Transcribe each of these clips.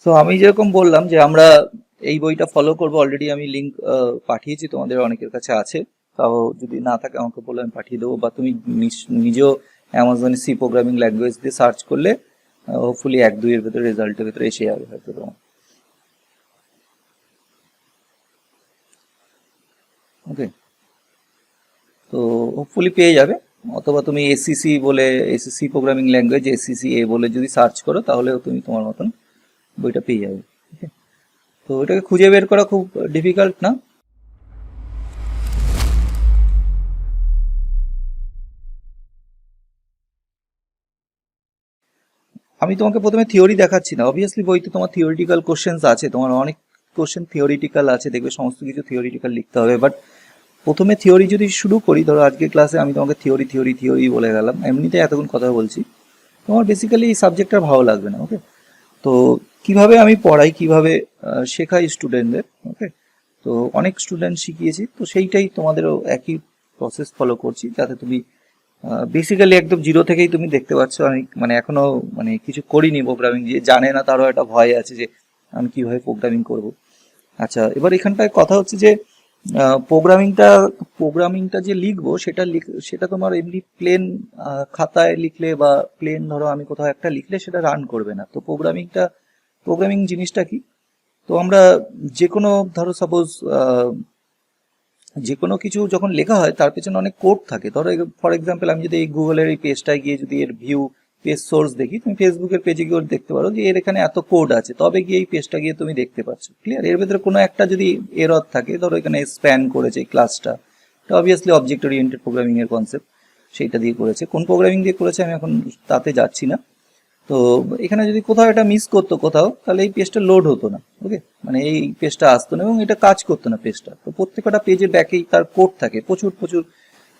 So আমি যেরকম বললাম যে আমরা এই বইটা ফলো করব, অলরেডি আমি লিংক পাঠিয়েছি, তোমাদের অনেকের কাছে আছে, তাও যদি না থাকে আমাকে বলে আমি পাঠিয়ে দেবো, বা তুমি নিজেও অ্যামাজনে সি প্রোগ্রামিং ল্যাঙ্গুয়েজ দিয়ে সার্চ করলে হোপফুলি 1-2 এর ভেতরে রেজাল্টের ভেতরে এসে যাবে হয়তো তোমার। ওকে, তো হোপফুলি পেয়ে যাবে। অথবা তুমি এসসিসি বলে, এসএসসি প্রোগ্রামিং ল্যাঙ্গুয়েজ এসসিসি এ বলে যদি সার্চ করো তাহলেও তুমি তোমার মতন বইটা পেয়ে যাবে। ওকে, তো এটাকে খুঁজে বের করা খুব ডিফিকাল্ট না। আমি তোমাকে প্রথমে থিওরি দেখাচ্ছি না, অবভিয়াসলি বইতে তোমার থিওরিটিক্যাল কোশ্চেন্স আছে, তোমার অনেক কোশ্চেন থিওরিটিক্যাল আছে, দেখবে সমস্ত কিছু থিওরিটিক্যাল লিখতে হবে। বাট প্রথমে থিওরি যদি শুরু করি, ধরো আজকে ক্লাসে আমি তোমাকে থিওরি থিওরি থিওরি বলে গেলাম, এমনিতে এতক্ষণ কথা বলছি, তোমার বেসিক্যালি এই সাবজেক্টটা ভালো লাগবে না। ওকে, তো কিভাবে আমি পড়াই, কিভাবে শেখাই স্টুডেন্টদের, ওকে, তো অনেক স্টুডেন্ট শিখিয়েছি, তো সেইটাই তোমাদেরও একই প্রসেস ফলো করছি, যাতে তুমি বেসিক্যালি একদম জিরো থেকেই তুমি দেখতে পাচ্ছ। আমি মানে এখনো মানে কিছু করিনি প্রোগ্রামিং, যে জানে না তারও একটা ভয় আছে যে আমি কিভাবে প্রোগ্রামিং করব। আচ্ছা, এবার এখানটায় কথা হচ্ছে যে প্রোগ্রামিংটা প্রোগ্রামিংটা যে লিখবো সেটা তোমার এমনি প্লেন খাতায় লিখলে বা প্লেন ধরো আমি কোথাও একটা লিখলে সেটা রান করবে না। তো প্রোগ্রামিং জিনিসটা কি, তো আমরা যে কোনো ধরো সাপোজ যে কোনো কিছু যখন লেখা হয় তার পেছনে অনেক কোড থাকে। ধরো ফর এক্সাম্পল আমি যদি এই গুগলের এই পেজটায় গিয়ে যদি এর ভিউ পেজ সোর্স দেখি, তুমি ফেসবুকের পেজে গিয়ে দেখতে পারো যে এর এখানে এত কোড আছে, তবে গিয়ে এই পেজটা গিয়ে তুমি দেখতে পাচ্ছ। ক্লিয়ার? এর ভেতরে কোনো একটা যদি এরর থাকে, ধরো এখানে স্প্যান করেছে এই ক্লাসটা, এটা অবভিয়াসলি অবজেক্ট ওরিয়েন্টেড প্রোগ্রামিং এর কনসেপ্ট, সেইটা দিয়ে করেছে। কোন প্রোগ্রামিং দিয়ে করেছে আমি এখন তাতে যাচ্ছি না। তো এখানে যদি কোথাও এটা মিস করতো কোথাও, তাহলে এই পেজটা লোড হতো না। ওকে, মানে এই পেজটা আসতো না এবং এটা কাজ করতো না পেজটা। তো প্রত্যেকটা পেজের ব্যাকেই তার কোড থাকে, প্রচুর প্রচুর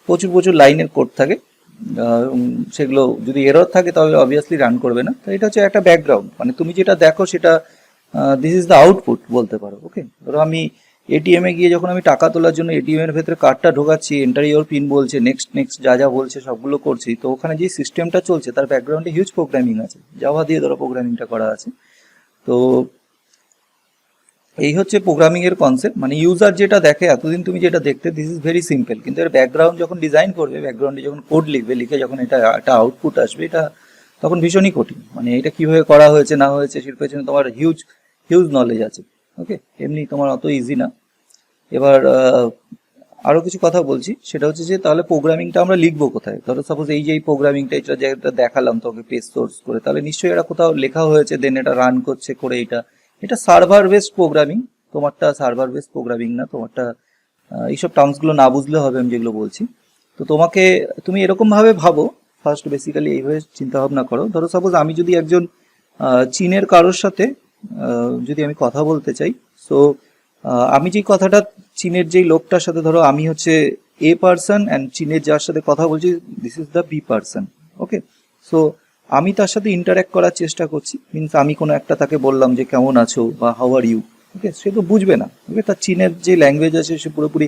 প্রচুর প্রচুর লাইনের কোড থাকে। সেগুলো যদি এরর থাকে তাহলে অবভিয়াসলি রান করবে না। তো এটা হচ্ছে একটা ব্যাকগ্রাউন্ড, মানে তুমি যেটা দেখো সেটা দিস ইজ দ্য আউটপুট বলতে পারো। ওকে, ধরো আমি এটিএম এ গিয়ে যখন আমি টাকা তোলার জন্য এটিএম এর ভেতরে কার্ডটা ঢোকাচ্ছি, এন্টার ইওর পিন বলছে, নেক্সট নেক্সট যা যা বলছে সবগুলো করছি, তো ওখানে যে সিস্টেমটা চলছে তার ব্যাকগ্রাউন্ডে হিউজ প্রোগ্রামিং আছে, জাভা দিয়ে ধরো প্রোগ্রামিংটা করা আছে। তো এই হচ্ছে প্রোগ্রামিং এর কনসেপ্ট, মানে ইউজার যেটা দেখে এতদিন তুমি যেটা দেখতে, দিস ইজ ভেরি সিম্পল, কিন্তু এর ব্যাকগ্রাউন্ড যখন ডিজাইন করবে, ব্যাকগ্রাউন্ডে যখন কোড লিখবে, লিখে যখন এটা একটা আউটপুট আসবে, এটা তখন ভীষণই কঠিন। মানে এটা কিভাবে করা হয়েছে না হয়েছে সেটার পেছনে তোমার হিউজ হিউজ নলেজ আছে। ওকে, এমনি তোমার অত ইজি না। এবার আরো কিছু কথা বলছি, সেটা হচ্ছে যে তাহলে প্রোগ্রামিংটা আমরা লিখবো কোথায়। ধরো সাপোজ এই যে এই প্রোগ্রামিংটা এটা যেটা দেখালাম তোকে পেজ সোর্স করে, তাহলে নিশ্চয়ই এটা কোথাও লেখা হয়েছে, দেন এটা রান করছে করে এটা এটা সার্ভার বেসড প্রোগ্রামিং। তোমারটা সার্ভার বেসড প্রোগ্রামিং না, তোমারটা এইসব টার্মসগুলো না বুঝলে হবে আমি যেগুলো বলছি। তো তুমি এরকম ভাবে ভাবো, ফার্স্ট বেসিক্যালি এইভাবে চিন্তা ভাবনা করো। ধরো সাপোজ আমি যদি একজন চীনের কারোর সাথে যদি আমি কথা বলতে চাই, সো আমি যে কথাটা চীনের যেই লোকটার সাথে, ধরো আমি হচ্ছে এ পার্সন অ্যান্ড চীনের যার সাথে কথা বলছি this is the B person. Okay, so আমি তার সাথে ইন্টারাক্ট করার চেষ্টা করছি, মিনস আমি কোনো একটা তাকে বললাম যে কেমন আছো বা হাউ আর ইউ। ওকে, সে তো বুঝবে না। ওকে, তার চীনের যে ল্যাঙ্গুয়েজ আছে সে পুরোপুরি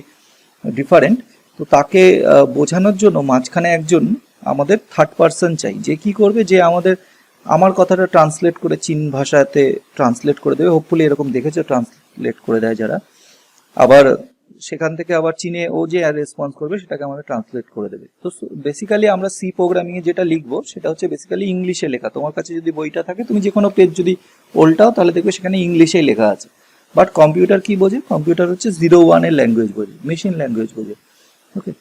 ডিফারেন্ট। তো তাকে বোঝানোর জন্য মাঝখানে একজন আমাদের থার্ড পার্সন চাই, যে কি করবে, যে আমার কথাটা ট্রান্সলেট করে চীন ভাষাতে ট্রান্সলেট করে দেবে। হোপফুলি এরকম দেখেছো ট্রান্সলেট করে দেয় যারা, আবার সেখান থেকে আবার চীনে ও যে রেসপন্স করবে সেটাকে আমাদের ট্রান্সলেট করে দেবে। তো বেসিক্যালি আমরা সি প্রোগ্রামিং এ যেটা লিখবো সেটা হচ্ছে বেসিক্যালি ইংলিশে লেখা। তোমার কাছে যদি বইটা থাকে, তুমি যে কোনো পেজ যদি উল্টাও তাহলে দেখবে সেখানে ইংলিশেই লেখা আছে। বাট কম্পিউটার কি বোঝে? কম্পিউটার হচ্ছে 0-1 এর ল্যাঙ্গুয়েজ বোঝে, মেশিন ল্যাঙ্গুয়েজ বোঝে। ওকে,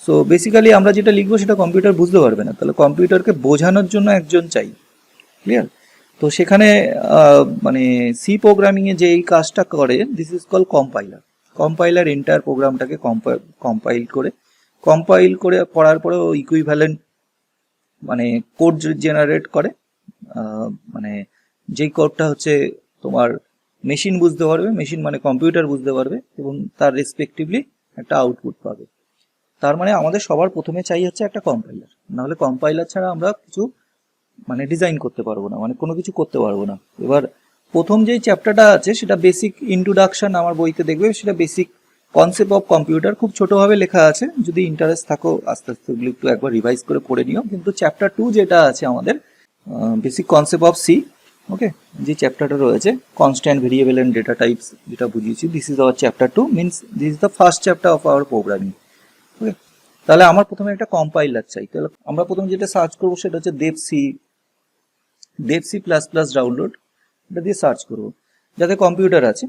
সো বেসিক্যালি আমরা যেটা লিখবো সেটা কম্পিউটার বুঝতে পারবে না, তাহলে কম্পিউটারকে বোঝানোর জন্য একজন চাই। ক্লিয়ার? তো সেখানে মানে সি প্রোগ্রামিং এ যে এই কাজটা করে, this is call compiler. Compiler entire প্রোগ্রামটাকে কম্পাইল করে করার পরে ও ইকুইভ্যালেন্ট মানে কোড জেনারেট করে। মানে যেই কোডটা হচ্ছে তোমার মেশিন বুঝতে পারবে, মেশিন মানে কম্পিউটার বুঝতে পারবে, এবং তার রেসপেক্টিভলি একটা আউটপুট পাবে। তার মানে আমাদের সবার প্রথমে চাই হচ্ছে একটা কম্পাইলার, নাহলে কম্পাইলার ছাড়া আমরা কিছু মানে ডিজাইন করতে পারবো না, মানে কোনো কিছু করতে পারবো না। এবার প্রথম যেই চ্যাপ্টারটা আছে সেটা বেসিক ইন্ট্রোডাকশন, আমার বইতে দেখবে সেটা বেসিক কনসেপ্ট অফ কম্পিউটার, খুব ছোটভাবে লেখা আছে। যদি ইন্টারেস্ট থাকো আস্তে আস্তে ওগুলো একটু একবার রিভাইজ করে পড়ে নিও। কিন্তু চ্যাপ্টার 2 যেটা আছে আমাদের basic concept of C, okay, যে চ্যাপ্টারটা রয়েছে constant variable and data types যেটা বুঝিয়েছি, this is our chapter 2, means this is the first chapter of our programming. Okay, তাহলে আমার প্রথমে একটা কম্পাইলার চাই। তাহলে আমরা প্রথমে যেটা সার্চ করবো সেটা হচ্ছে দেবসি প্লাস প্লাস ডাউনলোড, এটা দিয়ে সার্চ করবো। যাদের কম্পিউটার আছে,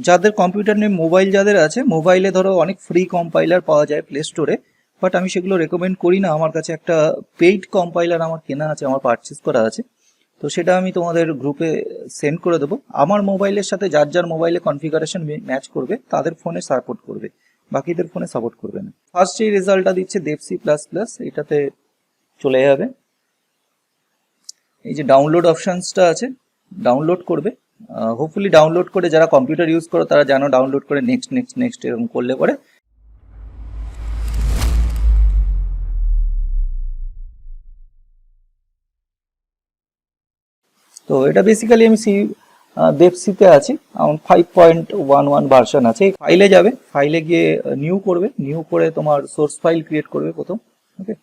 যাদের কম্পিউটার নেই, মোবাইল যাদের আছে, মোবাইলে ধরো অনেক ফ্রি কম্পাইলার পাওয়া যায় প্লে স্টোরে, বাট আমি সেগুলো রেকমেন্ড করি না। আমার কাছে একটা পেইড কম্পাইলার আমার কেনা আছে, আমার পারচেস করা আছে, তো সেটা আমি তোমাদের গ্রুপে সেন্ড করে দেবো। আমার মোবাইলের সাথে যার যার মোবাইলে কনফিগারেশন ম্যাচ করবে তাদের ফোনে সাপোর্ট করবে, বাকিদের ফোনে সাপোর্ট করবে না। ফার্স্ট যে রেজাল্টটা দিচ্ছে দেবসি প্লাস প্লাস, এটাতে চলে যাবে। এই যে ডাউনলোড অপশনসটা আছে, ডাউনলোড করবে। হোপফুলি ডাউনলোড করে যারা কম্পিউটার ইউজ করো তারা জানো, ডাউনলোড করে নেক্সট নেক্সট নেক্সট এরকম করলে পরে তো এটা বেসিক্যালি আমি দেবসিতে আছি, আমার 5.11 ভার্সন আছে। ফাইলে যাবে, ফাইলে গিয়ে নিউ করবে, নিউ করে তোমার সোর্স ফাইল ক্রিয়েট করবে প্রথম। ওকে,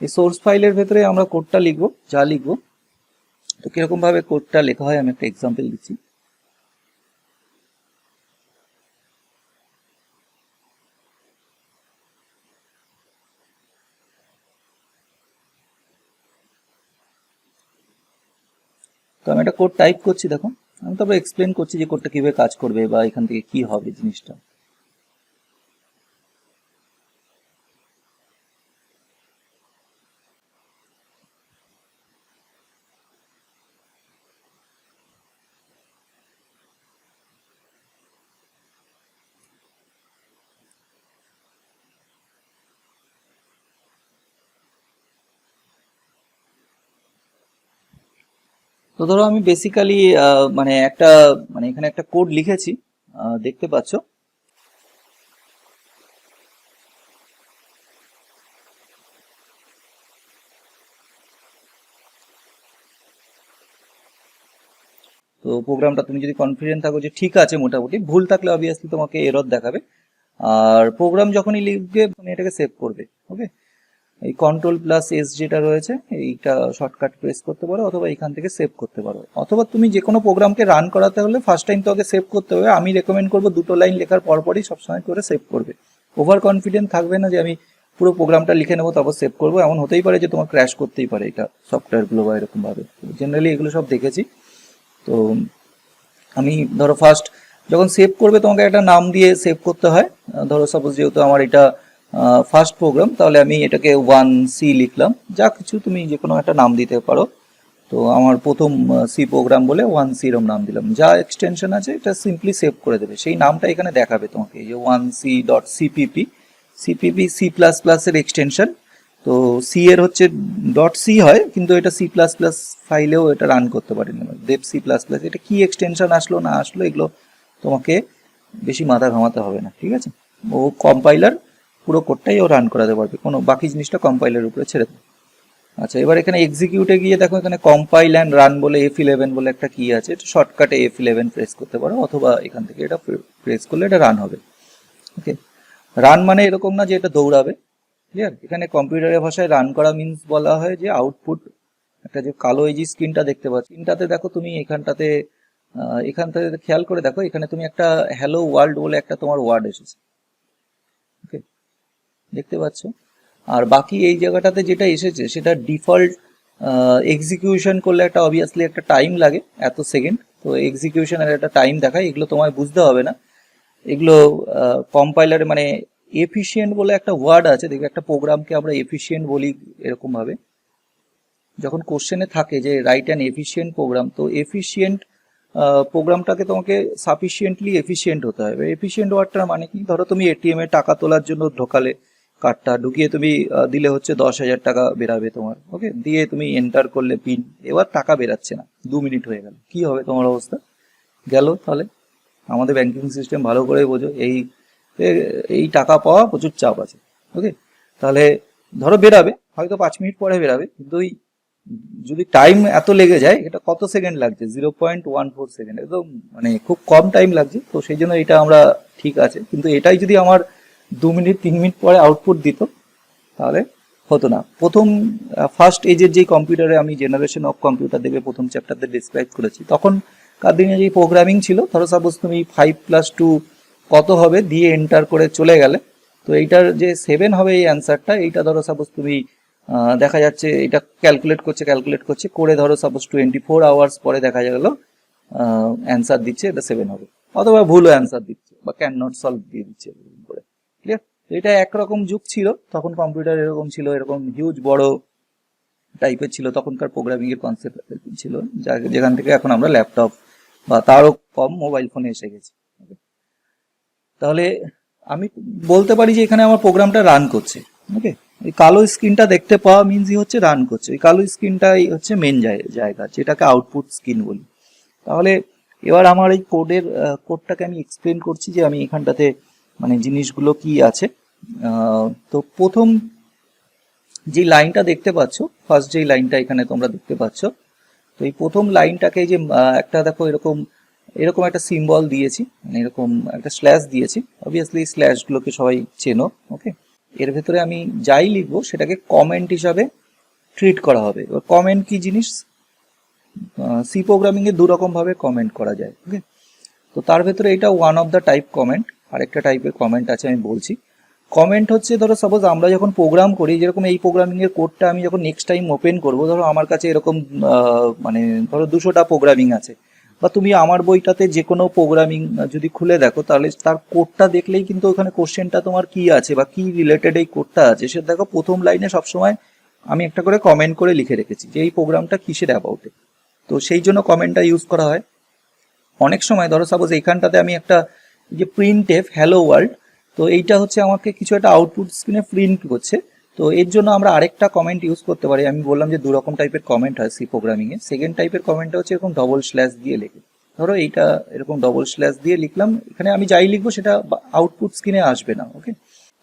এই সোর্স ফাইলের ভেতরে আমরা কোডটা লিখবো, যা লিখবো। তো কিরকম ভাবে কোডটা লেখা হয় আমি একটা এক্সাম্পল দিচ্ছি। তো আমি একটা কোড টাইপ করছি, দেখো। আমি তারপর এক্সপ্লেন করছি যে কোডটা কিভাবে কাজ করবে বা এখান থেকে কি হবে জিনিসটা। তো ধরো আমি বেসিক্যালি মানে একটা মানে এখানে একটা কোড লিখেছি, দেখতে পাচ্ছ। তো প্রোগ্রামটা তুমি যদি কনফিডেন্ট থাকো যে ঠিক আছে মোটামুটি, ভুল থাকলে অবভিয়াসলি তোমাকে এরর দেখাবে। আর প্রোগ্রাম যখনই লিখবে তুমি এটাকে সেভ করবে। ওকে, এই কন্ট্রোল প্লাস এস যেটা রয়েছে এইটা শর্টকাট প্রেস করতে পারো, অথবা এখান থেকে সেভ করতে পারো। অথবা তুমি যে কোনো প্রোগ্রামকে রান করাতে হলে ফার্স্ট টাইম তোমাকে সেভ করতে হবে। আমি রেকমেন্ড করবো দুটো লাইন লেখার পরপরই সবসময় করে সেভ করবে। ওভার কনফিডেন্ট থাকবে না যে আমি পুরো প্রোগ্রামটা লিখে নেবো তারপর সেভ করবো, এমন হতেই পারে যে তোমার ক্র্যাশ করতেই পারে এটা সফটওয়্যারগুলো বা এরকম ভাবে। জেনারেলি এগুলো সব দেখেছি। তো আমি ধরো ফার্স্ট যখন সেভ করবে তোমাকে একটা নাম দিয়ে সেভ করতে হয়। ধরো সাপোজ যেহেতু আমার এটা ফার্স্ট প্রোগ্রাম, তাহলে আমি এটাকে 1C লিখলাম, যা কিছু তুমি যে কোনো একটা নাম দিতে পারো। তো আমার প্রথম সি প্রোগ্রাম বলে 1C এরম নাম দিলাম। যা এক্সটেনশন আছে এটা সিম্পলি সেভ করে দেবে, সেই নামটা এখানে দেখাবে তোমাকে, এই যে 1C.cpp, সিপিপি সি প্লাস প্লাসের এক্সটেনশন। তো সি এর হচ্ছে .c হয়, কিন্তু এটা সি প্লাস প্লাস ফাইলেও এটা রান করতে পারেন। দেব সি প্লাস প্লাস, এটা কি এক্সটেনশন আসলো না আসলো এগুলো তোমাকে বেশি মাথা ঘামাতে হবে না, ঠিক আছে। ও কম্পাইলার পুরো কোডটাই ও রান করাতে পারবে, কোনো বাকি জিনিসটা কম্পাইলার উপরে ছেড়ে দেবে। আচ্ছা, এবার এখানে এক্সিকিউটে গিয়ে দেখো, এখানে কম্পাইল অ্যান্ড রান বলে F11 বলে একটা কি আছে, এটা শর্টকাটে F11 প্রেস করতে পারো, অথবা এখান থেকে এটা প্রেস করলে এটা রান হবে। ওকে, রান মানে এরকম না যে এটা দৌড়াবে, ক্লিয়ার। এখানে কম্পিউটারের ভাষায় রান করা মিন্স বলা হয় যে আউটপুট, একটা যে কালো এই যে স্ক্রিনটা দেখতে পাচ্ছ, স্ক্রিনটাতে দেখো তুমি এখানটাতে এখানটাতে খেয়াল করে দেখো, এখানে তুমি একটা হ্যালো ওয়ার্ল্ড বলে একটা তোমার ওয়ার্ড এসেছে। ওকে, দেখতে পাচ্ছ। আর বাকি এই জায়গাটাতে যেটা এসেছে সেটা ডিফল্ট এক্সিকিউশন করলে একটা অবভিয়াসলি একটা টাইম লাগে, এত সেকেন্ড। তো এক্সিকিউশনের একটা টাইম দেখায়, এগুলো তোমায় বুঝতে হবে না। এগুলো কম্পাইলারে মানে এফিশিয়েন্ট বলে একটা ওয়ার্ড আছে, দেখবে একটা প্রোগ্রামকে আমরা এফিশিয়েন্ট বলি এরকম ভাবে। যখন কোশ্চেনে থাকে যে রাইট অ্যান এফিশিয়েন্ট প্রোগ্রাম, তো এফিশিয়েন্ট প্রোগ্রামটাকে তোমাকে সাফিসিয়েন্টলি এফিশিয়েন্ট হতে হবে। এফিশিয়েন্ট ওয়ার্ডটার মানে কি, ধরো তুমি এটিএম এ টাকা তোলার জন্য ঢোকালে, কার্ডটা ঢুকিয়ে তুমি দিলে হচ্ছে 10,000 টাকা বেরাবে তোমার। ওকে, দিয়ে তুমি এন্টার করলে পিন, এবার টাকা বেরাচ্ছে না, 2 মিনিট হয়ে গেল, কি হবে তোমার অবস্থা? গেল। তাহলে আমাদের ব্যাংকিং সিস্টেম ভালো করে বোঝো, এই টাকা পাওয়া প্রচুর চাপ আছে। ওকে, তাহলে ধরো বেরাবে, হয়তো 5 মিনিট পরে বেরাবে, কিন্তু ওই যদি টাইম এত লেগে যায়, এটা কত সেকেন্ড লাগছে, 0.14 সেকেন্ড, একদম মানে খুব কম টাইম লাগছে। তো সেই জন্য এটা আমরা ঠিক আছে, কিন্তু এটাই যদি আমার 2 মিনিট 3 মিনিট পরে আউটপুট দিত, তাহলে হতো না। প্রথম ফার্স্ট এজের যেই কম্পিউটারে আমি জেনারেশন অফ কম্পিউটার দেখবে প্রথম চ্যাপ্টারতে ডিসক্রাইব করেছি, তখনকার দিনে যে প্রোগ্রামিং ছিল, ধরো সাপোজ তুমি 5+2 কত হবে দিয়ে এন্টার করে চলে গেলে, তো এইটার যে 7 হবে এই অ্যান্সারটা, এইটা ধরো সাপোজ তুমি দেখা যাচ্ছে এটা ক্যালকুলেট করছে করে ধরো সাপোজ 24 আওয়ার্স পরে দেখা গেল অ্যান্সার দিচ্ছে এটা 7 হবে, অথবা ভুলও অ্যান্সার দিচ্ছে বা ক্যান নট সলভ দিয়ে দিচ্ছে করে। ক্লিয়ার? এটা একরকম যুগ ছিল, তখন কম্পিউটার এরকম ছিল, এরকম হিউজ বড় টাইপের ছিল, তখনকার প্রোগ্রামিং এর কনসেপ্ট ছিল, যেখান থেকে এখন আমরা ল্যাপটপ বা তারও কম মোবাইল ফোনে এসে গেছি। তাহলে আমি বলতে পারি যে এখানে আমার প্রোগ্রামটা রান করছে। ওকে, এই কালো স্ক্রিনটা দেখতে পাওয়া মিনসই হচ্ছে রান করছে, এই কালো স্ক্রিনটাই হচ্ছে মেন জায়গা, যেটাকে আউটপুট স্ক্রিন বলি। তাহলে এবার আমার এই কোডটাকে আমি এক্সপ্লেন করছি যে আমি এখানটাতে মানে জিনিসগুলো কি আছে। তো প্রথম যে লাইনটা দেখতে পাচ্ছ, ফার্স্ট যে লাইনটা এখানে তোমরা দেখতে পাচ্ছ, তো এই প্রথম লাইনটাকে যে একটা দেখো এরকম এরকম একটা সিম্বল দিয়েছি, মানে এরকম একটা স্ল্যাশ দিয়েছি, অবভিয়াসলি স্ল্যাশগুলোকে সবাই চেনো। ওকে, এর ভেতরে আমি যাই লিখবো সেটাকে কমেন্ট হিসাবে ট্রিট করা হবে। এবার কমেন্ট কি জিনিস, সি প্রোগ্রামিং এ দু রকম ভাবে কমেন্ট করা যায়। ওকে, তো তার ভেতরে এটা one of the type comment, আরেকটা টাইপের কমেন্ট আছে আমি বলছি। কমেন্ট হচ্ছে ধরো সাপোজ আমরা যখন প্রোগ্রাম করি, যেরকম এই প্রোগ্রামিং এর কোডটা আমি যখন নেক্সট টাইম ওপেন করবো, ধরো আমার কাছে এরকম মানে ধরো 200টা প্রোগ্রামিং আছে, বা তুমি আমার বইটাতে যে কোনো প্রোগ্রামিং যদি খুলে দেখো, তাহলে তার কোডটা দেখলেই কিন্তু ওখানে কোশ্চেনটা তোমার কি আছে বা কি রিলেটেড এই কোডটা আছে সেটা দেখো প্রথম লাইনে সবসময় আমি একটা করে কমেন্ট করে লিখে রেখেছি যে এই প্রোগ্রামটা কিসের অ্যাবাউটে। তো সেই জন্য কমেন্টটা ইউজ করা হয়। অনেক সময় ধরো সাপোজ এইখানটাতে আমি একটা যে প্রিন্ট এফ হ্যালো ওয়ার্ল্ড, তো এইটা হচ্ছে আমাকে কিছু একটা আউটপুট স্ক্রিনে প্রিন্ট করছে, তো এর জন্য আমরা আরেকটা কমেন্ট ইউজ করতে পারি। আমি বললাম যে দু রকম টাইপের কমেন্ট হয় সি প্রোগ্রামিং এ। সেকেন্ড টাইপের কমেন্টটা হচ্ছে এরকম ডবল স্ল্যাশ দিয়ে লেখে, ধরো এইটা এরকম ডবল স্ল্যাশ দিয়ে লিখলাম, এখানে আমি যাই লিখবো সেটা আউটপুট স্ক্রিনে আসবে না। ওকে,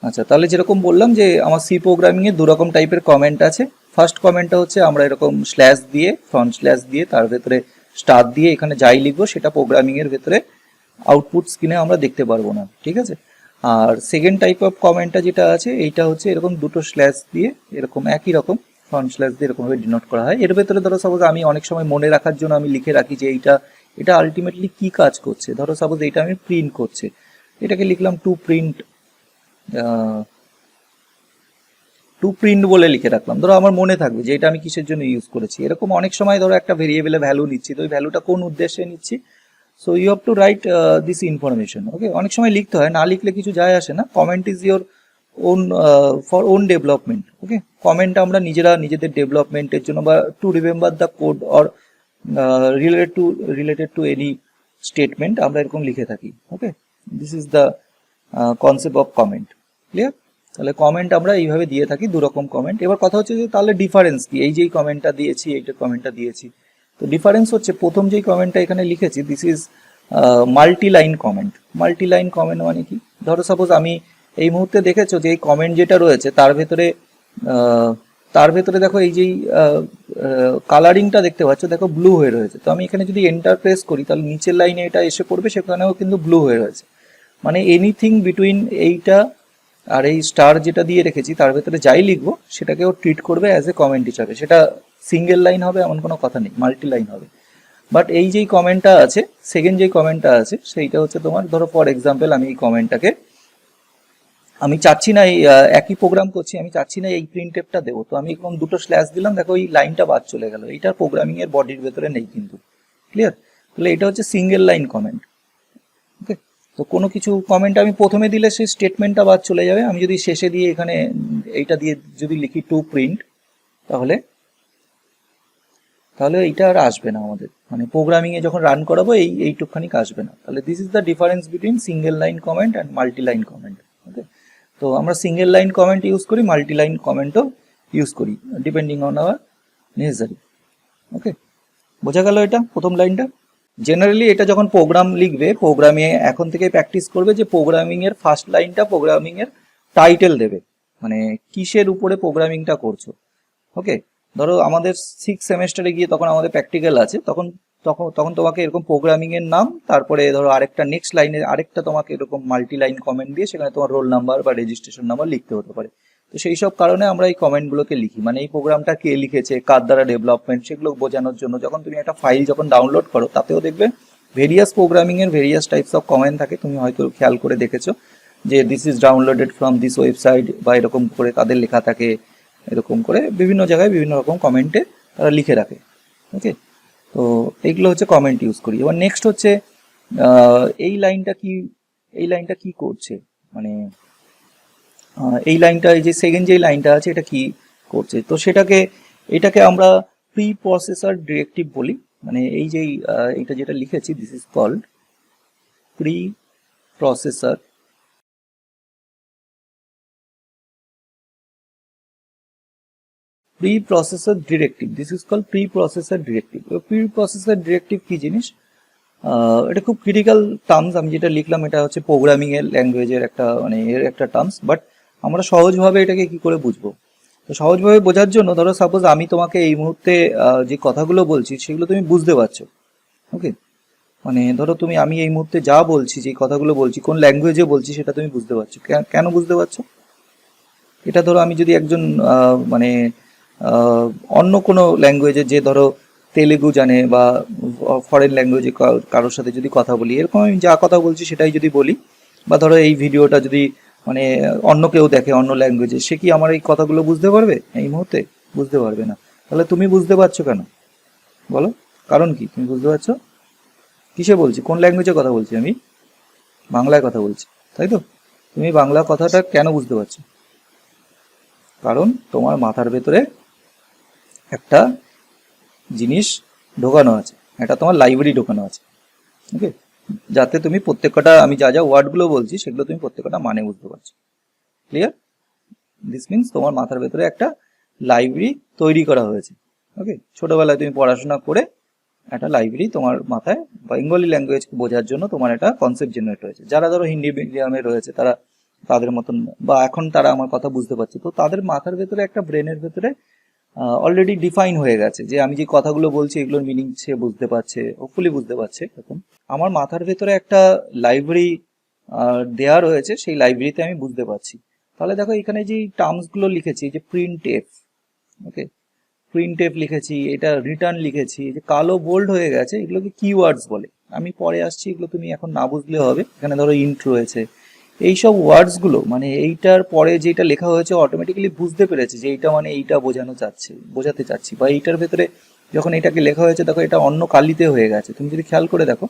আচ্ছা, তাহলে যেরকম বললাম যে আমার সি প্রোগ্রামিং এ দু রকম টাইপের কমেন্ট আছে। ফার্স্ট কমেন্টটা হচ্ছে আমরা এরকম স্ল্যাশ দিয়ে, ফ্রন্ট স্ল্যাশ দিয়ে, তার ভেতরে স্টার দিয়ে এখানে যাই লিখবো সেটা প্রোগ্রামিং এর ভেতরে আউটপুট স্ক্রিনে আমরা দেখতে পারবো না। ঠিক আছে, আর সেকেন্ড টাইপ অফ কমেন্টটা যেটা আছে এইটা হচ্ছে এরকম দুটো স্ল্যাশ দিয়ে এরকম একই রকম ফ্রন্ট স্ল্যাশ দিয়ে এরকম ভাবে ডিনোট করা হয়। এর ভেতরে ধরো সাপোজ আমি অনেক সময় মনে রাখার জন্য আমি লিখে রাখি যে এটা আলটিমেটলি কি কাজ করছে। ধরো সাপোজ এইটা আমি প্রিন্ট করছে, এটাকে লিখলাম টু প্রিন্ট বলে লিখে রাখলাম, ধরো আমার মনে থাকবে যে এটা আমি কিসের জন্য ইউজ করেছি। এরকম অনেক সময় ধরো একটা ভেরিয়েবলে ভ্যালু নিচ্ছি, তো ওই ভ্যালুটা কোন উদ্দেশ্যে নিচ্ছি, so you have to write this information. Okay, অনেক সময় লিখতে হয়, না লিখলে কিছু যায় আসে না। Comment is your own for own development. Okay, comment আমরা নিজেদের ডেভেলপমেন্টের জন্য বা to remember the code or related to any statement আমরা এরকম লিখে থাকি। Okay, this is the concept of comment. Clear? তাহলে কমেন্ট আমরা এইভাবে দিয়ে থাকি, দু রকম কমেন্ট। এবার কথা হচ্ছে যে তাহলে ডিফারেন্স কি, এই যেই কমেন্টটা দিয়েছি এইটা কমেন্টটা দিয়েছি, তো ডিফারেন্স হচ্ছে প্রথম যেই কমেন্টটা এখানে লিখেছি this is multi line comment. Multi line comment মানে কি, ধরো সাপোজ আমি এই মুহূর্তে দেখেছো যে এই কমেন্ট যেটা রয়েছে তার ভেতরে দেখো এই যেই কালারিংটা দেখতে পাচ্ছ, দেখো ব্লু হয়ে রয়েছে। তো আমি এখানে যদি এন্টার প্রেস করি তাহলে নিচের লাইনে এটা এসে পড়বে, সেখানেও কিন্তু ব্লু হয়ে রয়েছে। মানে এনিথিং বিটুইন এইটা আর এই স্টার যেটা দিয়ে রেখেছি তার ভেতরে যাই লিখবো সেটাকেও ট্রিট করবে অ্যাজ এ কমেন্ট হিসাবে। সেটা সিঙ্গেল লাইন হবে এমন কোনো কথা নেই, মাল্টি লাইন হবে। বাট এই যেই কমেন্টটা আছে, সেকেন্ড যেই কমেন্টটা আছে সেইটা হচ্ছে তোমার, ধরো ফর এক্সাম্পল আমি এই কমেন্টটাকে আমি চাচ্ছি না এই একই প্রোগ্রাম করছি, আমি চাচ্ছি না এই প্রিন্ট টেপটা দেবো, তো আমি এরকম দুটো স্ল্যাশ দিলাম, দেখো এই লাইনটা বাদ চলে গেল, এইটা প্রোগ্রামিং এর বডির ভেতরে নেই কিন্তু। ক্লিয়ার? তাহলে এটা হচ্ছে সিঙ্গেল লাইন কমেন্ট। ওকে, তো কোনো কিছু কমেন্ট আমি প্রথমে দিলে সেই স্টেটমেন্টটা বাদ চলে যাবে, আমি যদি শেষে দিয়ে এখানে এইটা দিয়ে যদি লিখি টু প্রিন্ট, তাহলে এইটা আর আসবে না আমাদের, মানে প্রোগ্রামিং এ যখন রান করাবো এইটুকখানি আসবে না। তাহলে this is the difference between single line comment and multi line comment. Okay, তো আমরা সিঙ্গেল লাইন কমেন্ট ইউজ করি, মাল্টি লাইন কমেন্টও ইউজ করি depending on our necessary. Okay, বোঝা গেল এটা প্রথম লাইনটা। জেনারেলি এটা যখন প্রোগ্রাম লিখবে, প্রোগ্রামে এখন থেকে প্র্যাকটিস করবে যে প্রোগ্রামিং এর ফার্স্ট লাইনটা প্রোগ্রামিং এর টাইটেল দেবে, মানে কিসের উপরে প্রোগ্রামিংটা করছো। ওকে, ধরো আমাদের 6 সেমেস্টারে গিয়ে তখন আমাদের প্র্যাকটিক্যাল আছে, তখন তখন তখন তোমাকে এরকম প্রোগ্রামিং এর নাম, তারপরে ধরো আরেকটা নেক্সট লাইনে আরেকটা তোমাকে এরকম মাল্টি লাইন কমেন্ট দিয়ে সেখানে তোমার রোল নাম্বার বা রেজিস্ট্রেশন নাম্বার লিখতে হতে পারে। তো সেই সব কারণে আমরা এই কমেন্টগুলোকে লিখি, মানে এই প্রোগ্রামটা কে লিখেছে, কার দ্বারা ডেভেলপমেন্ট, সেগুলো বোঝানোর জন্য। যখন তুমি একটা ফাইল যখন ডাউনলোড করো, তাতেও দেখবে ভেরিয়াস প্রোগ্রামিং এর ভেরিয়াস টাইপস অফ কমেন্ট থাকে। তুমি হয়তো খেয়াল করে দেখেছো যে this is downloaded from this website, বা এরকম করে তাদের লেখা থাকে, এরকম করে বিভিন্ন জায়গায় বিভিন্ন রকম কমেন্টে তারা লিখে রাখে। ওকে, তো এইগুলো হচ্ছে কমেন্ট ইউজ করি। এবার নেক্সট হচ্ছে এই লাইনটা কি করছে, মানে এই লাইনটা, এই যে সেকেন্ড যে লাইনটা আছে, এটা কি করছে। তো এটাকে আমরা প্রি প্রসেসর ডিরেক্টিভ বলি। মানে এই যে এটা যেটা লিখেছি, this is called preprocessor directive. This is called preprocessor directive. Preprocessor directive কি জিনিস, এটা খুব ক্রিটিক্যাল টার্মস। আমি যেটা লিখলাম এটা হচ্ছে প্রোগ্রামিং এর ল্যাঙ্গুয়েজের একটা, মানে এর একটা টার্মস, বাট আমরা সহজভাবে এটাকে কি করে বুঝবো। তো সহজভাবে বোঝার জন্য ধরো সাপোজ আমি তোমাকে এই মুহূর্তে যে কথাগুলো বলছি সেগুলো তুমি বুঝতে পারছো। ওকে, মানে ধরো আমি এই মুহূর্তে যা বলছি, যে কথাগুলো বলছি, কোন ল্যাঙ্গুয়েজে বলছি সেটা তুমি বুঝতে পারছো। কেন বুঝতে পারছো? এটা ধরো আমি যদি একজন মানে অন্য কোনো ল্যাঙ্গুয়েজে, যে ধরো তেলেগু জানে বা ফরেন ল্যাঙ্গুয়েজে কারোর সাথে যদি কথা বলি, এরকম আমি যা কথা বলছি সেটাই যদি বলি, বা ধরো এই ভিডিওটা যদি মানে অন্য কেউ দেখে অন্য ল্যাঙ্গুয়েজে, সে কি আমার এই কথাগুলো বুঝতে পারবে? এই মুহূর্তে বুঝতে পারবে না। তাহলে তুমি বুঝতে পারছো কেন বলো? কারণ কি তুমি বুঝতে পারছো? কিসে বলছি, কোন ল্যাঙ্গুয়েজে কথা বলছি? আমি বাংলায় কথা বলছি, তাই তো? তুমি বাংলা কথাটা কেন বুঝতে পারছো? কারণ তোমার মাথার ভেতরে একটা জিনিস ঢোকানো আছে, এটা তোমার লাইব্রেরি ঢোকানো আছে। ওকে, যাতে তুমি প্রত্যেকটা, আমি যা যা ওয়ার্ডগুলো বলছি সেগুলো তুমি প্রত্যেকটা মানে বুঝতে পারছো। ক্লিয়ার? দিস মিনস তোমার মাথার ভেতরে একটা লাইব্রেরি তৈরি করা হয়েছে। ওকে, ছোটবেলায় তুমি পড়াশোনা করে একটা লাইব্রেরি তোমার মাথায় বেঙ্গলি ল্যাঙ্গুয়েজ বোঝার জন্য তোমার একটা কনসেপ্ট জেনারেট হয়েছে। যারা ধরো হিন্দি মিডিয়ামে রয়েছে, তারা তাদের মতন, বা এখন তারা আমার কথা বুঝতে পারছে, তো তাদের মাথার ভেতরে একটা, ব্রেনের ভেতরে অলরেডি ডিফাইন হয়ে গেছে যে আমি যে কথাগুলো বলছি এগুলোর মিনিং সে বুঝতে পারছে, হোপফুলি বুঝতে পারছে। এখন আমার মাথার ভেতরে একটা লাইব্রেরি দেয়া রয়েছে, সেই লাইব্রেরিতে আমি বুঝতে পারছি। তাহলে দেখো এখানে যে টার্মস গুলো লিখেছি, যে প্রিন্ট এফ, ওকে, প্রিন্ট এফ লিখেছি, এটা রিটার্ন লিখেছি, যে কালো বোল্ড হয়ে গেছে, এগুলোকে কিওয়ার্ডস বলে। আমি পরে আসছি, এগুলো তুমি এখন না বুঝলে হবে। এখানে ধরো ইন্ট রয়েছে, এইসব ওয়ার্ডস গুলো, মানে এইটার পরে যেটা লেখা হয়েছে অটোমেটিক্যালি বুঝতে পেরেছে যে এইটা মানে এইটা বোঝাতে চাচ্ছি, বা এইটার ভেতরে যখন এটাকে লেখা হয়েছে দেখো এটা অন্য কালিতে হয়ে গেছে। তুমি যদি খেয়াল করে দেখো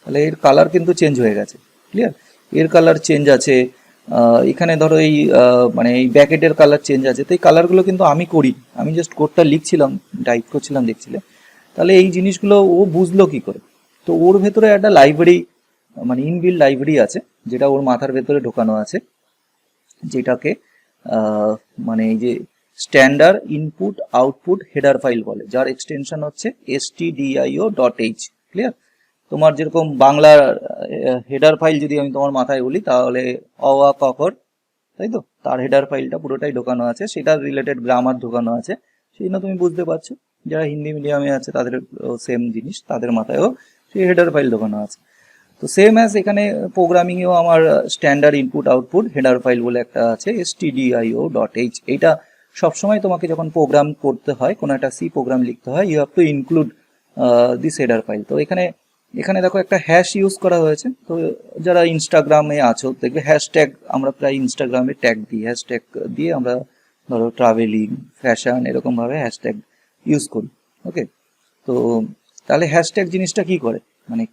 তাহলে এর কালার কিন্তু চেঞ্জ হয়ে গেছে। ক্লিয়ার? এর কালার চেঞ্জ আছে, এখানে ধরো এই মানে এই ব্যাকেটের কালার চেঞ্জ আছে। তো এই কালারগুলো কিন্তু আমি করি, আমি জাস্ট কোডটা লিখছিলাম, টাইপ করছিলাম, দেখছিলে। তাহলে এই জিনিসগুলো ও বুঝলো কি করে? তো ওর ভেতরে একটা লাইব্রেরি, মানে ইনবিল্ড লাইব্রেরি আছে, যেটা ওর মাথার ভেতরে ঢোকানো আছে, যেটাকে মানে এই যে standard input output header file বলে, যার এক্সটেনশন হচ্ছে stdio.h। ক্লিয়ার? তোমার যেরকম বাংলার হেডার ফাইল যদি আমি তোমার মাথায় বলি, তাহলে অ আ ক খ, তাই তো? তার হেডার ফাইলটা পুরোটাই ঢোকানো আছে, সেটার রিলেটেড গ্রামার ঢোকানো আছে। সেই জন্য তুমি বুঝতে পারছো, যারা হিন্দি মিডিয়ামে আছে তাদের সেম জিনিস, তাদের মাথায়ও সেই হেডার ফাইল ঢোকানো আছে। তো সেম অ্যাজ এখানে প্রোগ্রামিং এও আমার standard input output header file বলে একটা আছে, stdio.h। এইটা সবসময় তোমাকে যখন প্রোগ্রাম করতে হয়, কোনো একটা সি প্রোগ্রাম লিখতে হয়, you have to include this header file. তো এখানে দেখো একটা হ্যাশ ইউজ করা হয়েছে। তো যারা ইনস্টাগ্রামে আছো দেখবে হ্যাশট্যাগ, আমরা প্রায় ইনস্টাগ্রামে ট্যাগ দিই, হ্যাশট্যাগ দিয়ে আমরা ধরো ট্রাভেলিং, ফ্যাশন, এরকম ভাবে হ্যাশট্যাগ ইউজ করি। ওকে, তো তাহলে হ্যাশট্যাগ জিনিসটা কি করে, মানে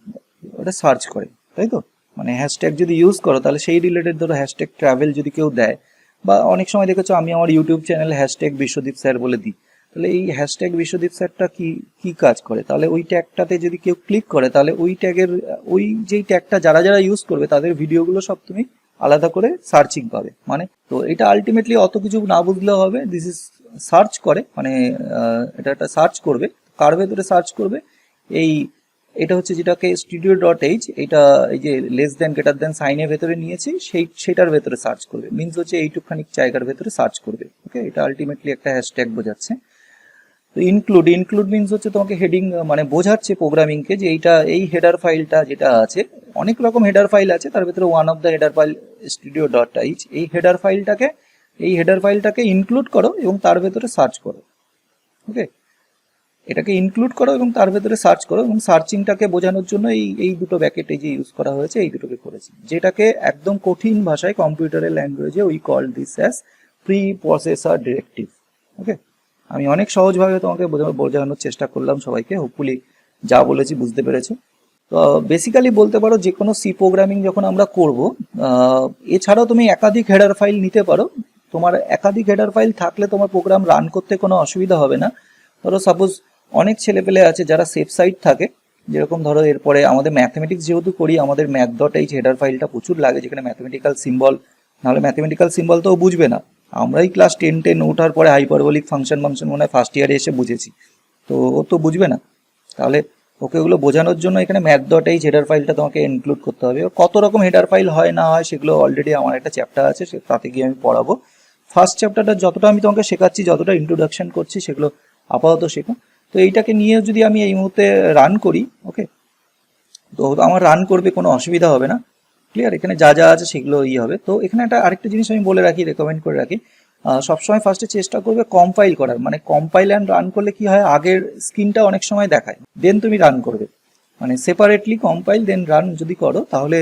ওটা সার্চ করে, তাই তো? মানে হ্যাশট্যাগ যদি ইউজ করো তাহলে সেই রিলেটেড, ধরো হ্যাশট্যাগ ট্রাভেল যদি কেউ দেয়, বা অনেক সময় দেখেছো আমি আমার ইউটিউব চ্যানেলে হ্যাশট্যাগ বিশ্বদীপ স্যার বলে দিই। তাহলে এই হ্যাশট্যাগ বিশ্বদীপ স্যারটা কি কাজ করে? তাহলে ওই ট্যাগটাতে যদি কেউ ক্লিক করে, তাহলে ওই ট্যাগের, ওই যেই ট্যাগটা যারা যারা ইউজ করবে তাদের ভিডিওগুলো সব তুমি আলাদা করে সার্চিং পাবে। মানে তো এটা আলটিমেটলি অত কিছু না বুঝলেও হবে, দিস ইজ সার্চ করে, মানে এটা একটা সার্চ করবে। কার ভেতরে সার্চ করবে? এটা হচ্ছে যেটাকে studio.h, এটা এই যে লেস দেন গ্রেটার দেন সাইনের ভেতরে নিয়েছি, সেটার ভেতরে সার্চ করবে। মিনস হচ্ছে এইটুকখানি জায়গার ভেতরে সার্চ করবে। ওকে, এটা আলটিমেটলি একটা হ্যাশট্যাগ বোঝাচ্ছে। তো ইনক্লুড মিনস হচ্ছে তোমাকে হেডিং, মানে বোঝাচ্ছে প্রোগ্রামিংকে যে এই হেডার ফাইলটা যেটা আছে, অনেক রকম হেডার ফাইল আছে, তার ভেতরে one of the header file studio.h, এই হেডার ফাইলটাকে এই হেডার ফাইলটাকে ইনক্লুড করো এবং তার ভেতরে সার্চ করো। ওকে, এটাকে ইনক্লুড করো এবং তার ভেতরে সার্চ করো, এবং সার্চিংটাকে বোঝানোর জন্য এই দুটো ব্যাকেট এই যে ইউজ করা হয়েছে, এই দুটোকে করেছি, যেটাকে একদম কঠিন ভাষায় কম্পিউটারের ল্যাঙ্গুয়েজে we call this as preprocessor directive. Okay, আমি অনেক সহজভাবে তোমাকে বোঝানোর চেষ্টা করলাম সবাইকে, হোপফুলি যা বলেছি বুঝতে পেরেছো। তো বেসিক্যালি বলতে পারো যে কোনো সি প্রোগ্রামিং যখন আমরা করব, এছাড়াও তুমি একাধিক হেডার ফাইল নিতে পারো। তোমার একাধিক হেডার ফাইল থাকলে তোমার প্রোগ্রাম রান করতে কোনো অসুবিধা হবে না। ধরো সাপোজ অনেক ছেলেপেলে আছে যারা সেফ সাইড থাকে, যেরকম ধরো এরপরে আমাদের ম্যাথমেটিক্স যেহেতু করি, আমাদের ম্যাথ ডট এইচ হেডার ফাইলটা প্রচুর লাগে, যেখানে ম্যাথমেটিক্যাল সিম্বল, নাহলে ম্যাথমেটিক্যাল সিম্বল তো বুঝবে না। আমরাই ক্লাস 10 ওঠার পরে হাইপারবোলিক ফাংশন মনে হয় ফার্স্ট ইয়ারে এসে বুঝেছি, তো ও তো বুঝবে না। তাহলে ওকে ওগুলো বোঝানোর জন্য এখানে ম্যাথ ডট এইচ হেডার ফাইলটা তোমাকে ইনক্লুড করতে হবে। কত রকম হেডার ফাইল হয় না হয় সেগুলো অলরেডি আমার একটা চ্যাপ্টার আছে, তাতে গিয়ে আমি পড়াবো। ফার্স্ট চ্যাপ্টারটা যতটা আমি তোমাকে শেখাচ্ছি, যতটা ইন্ট্রোডাকশন করছি, সেগুলো আপাতত শেখো। তো এইটাকে নিয়ে যদি আমি এই মুহূর্তে রান করি, ওকে, তো আমার রান করবে, কোনো অসুবিধা হবে না। ক্লিয়ার? এখানে যা যা আছে সেগুলো হবে। তো এখানে একটা আরেকটা জিনিস আমি বলে রাখি, রেকমেন্ড করে রাখি, সবসময় ফার্স্টে চেষ্টা করবে কম্পাইল করার। মানে কম্পাইল অ্যান্ড রান করলে কি হয়, আগের স্ক্রিনটা অনেক সময় দেখায়, দেন তুমি রান করবে। মানে সেপারেটলি কম্পাইল দেন রান যদি করো, তাহলে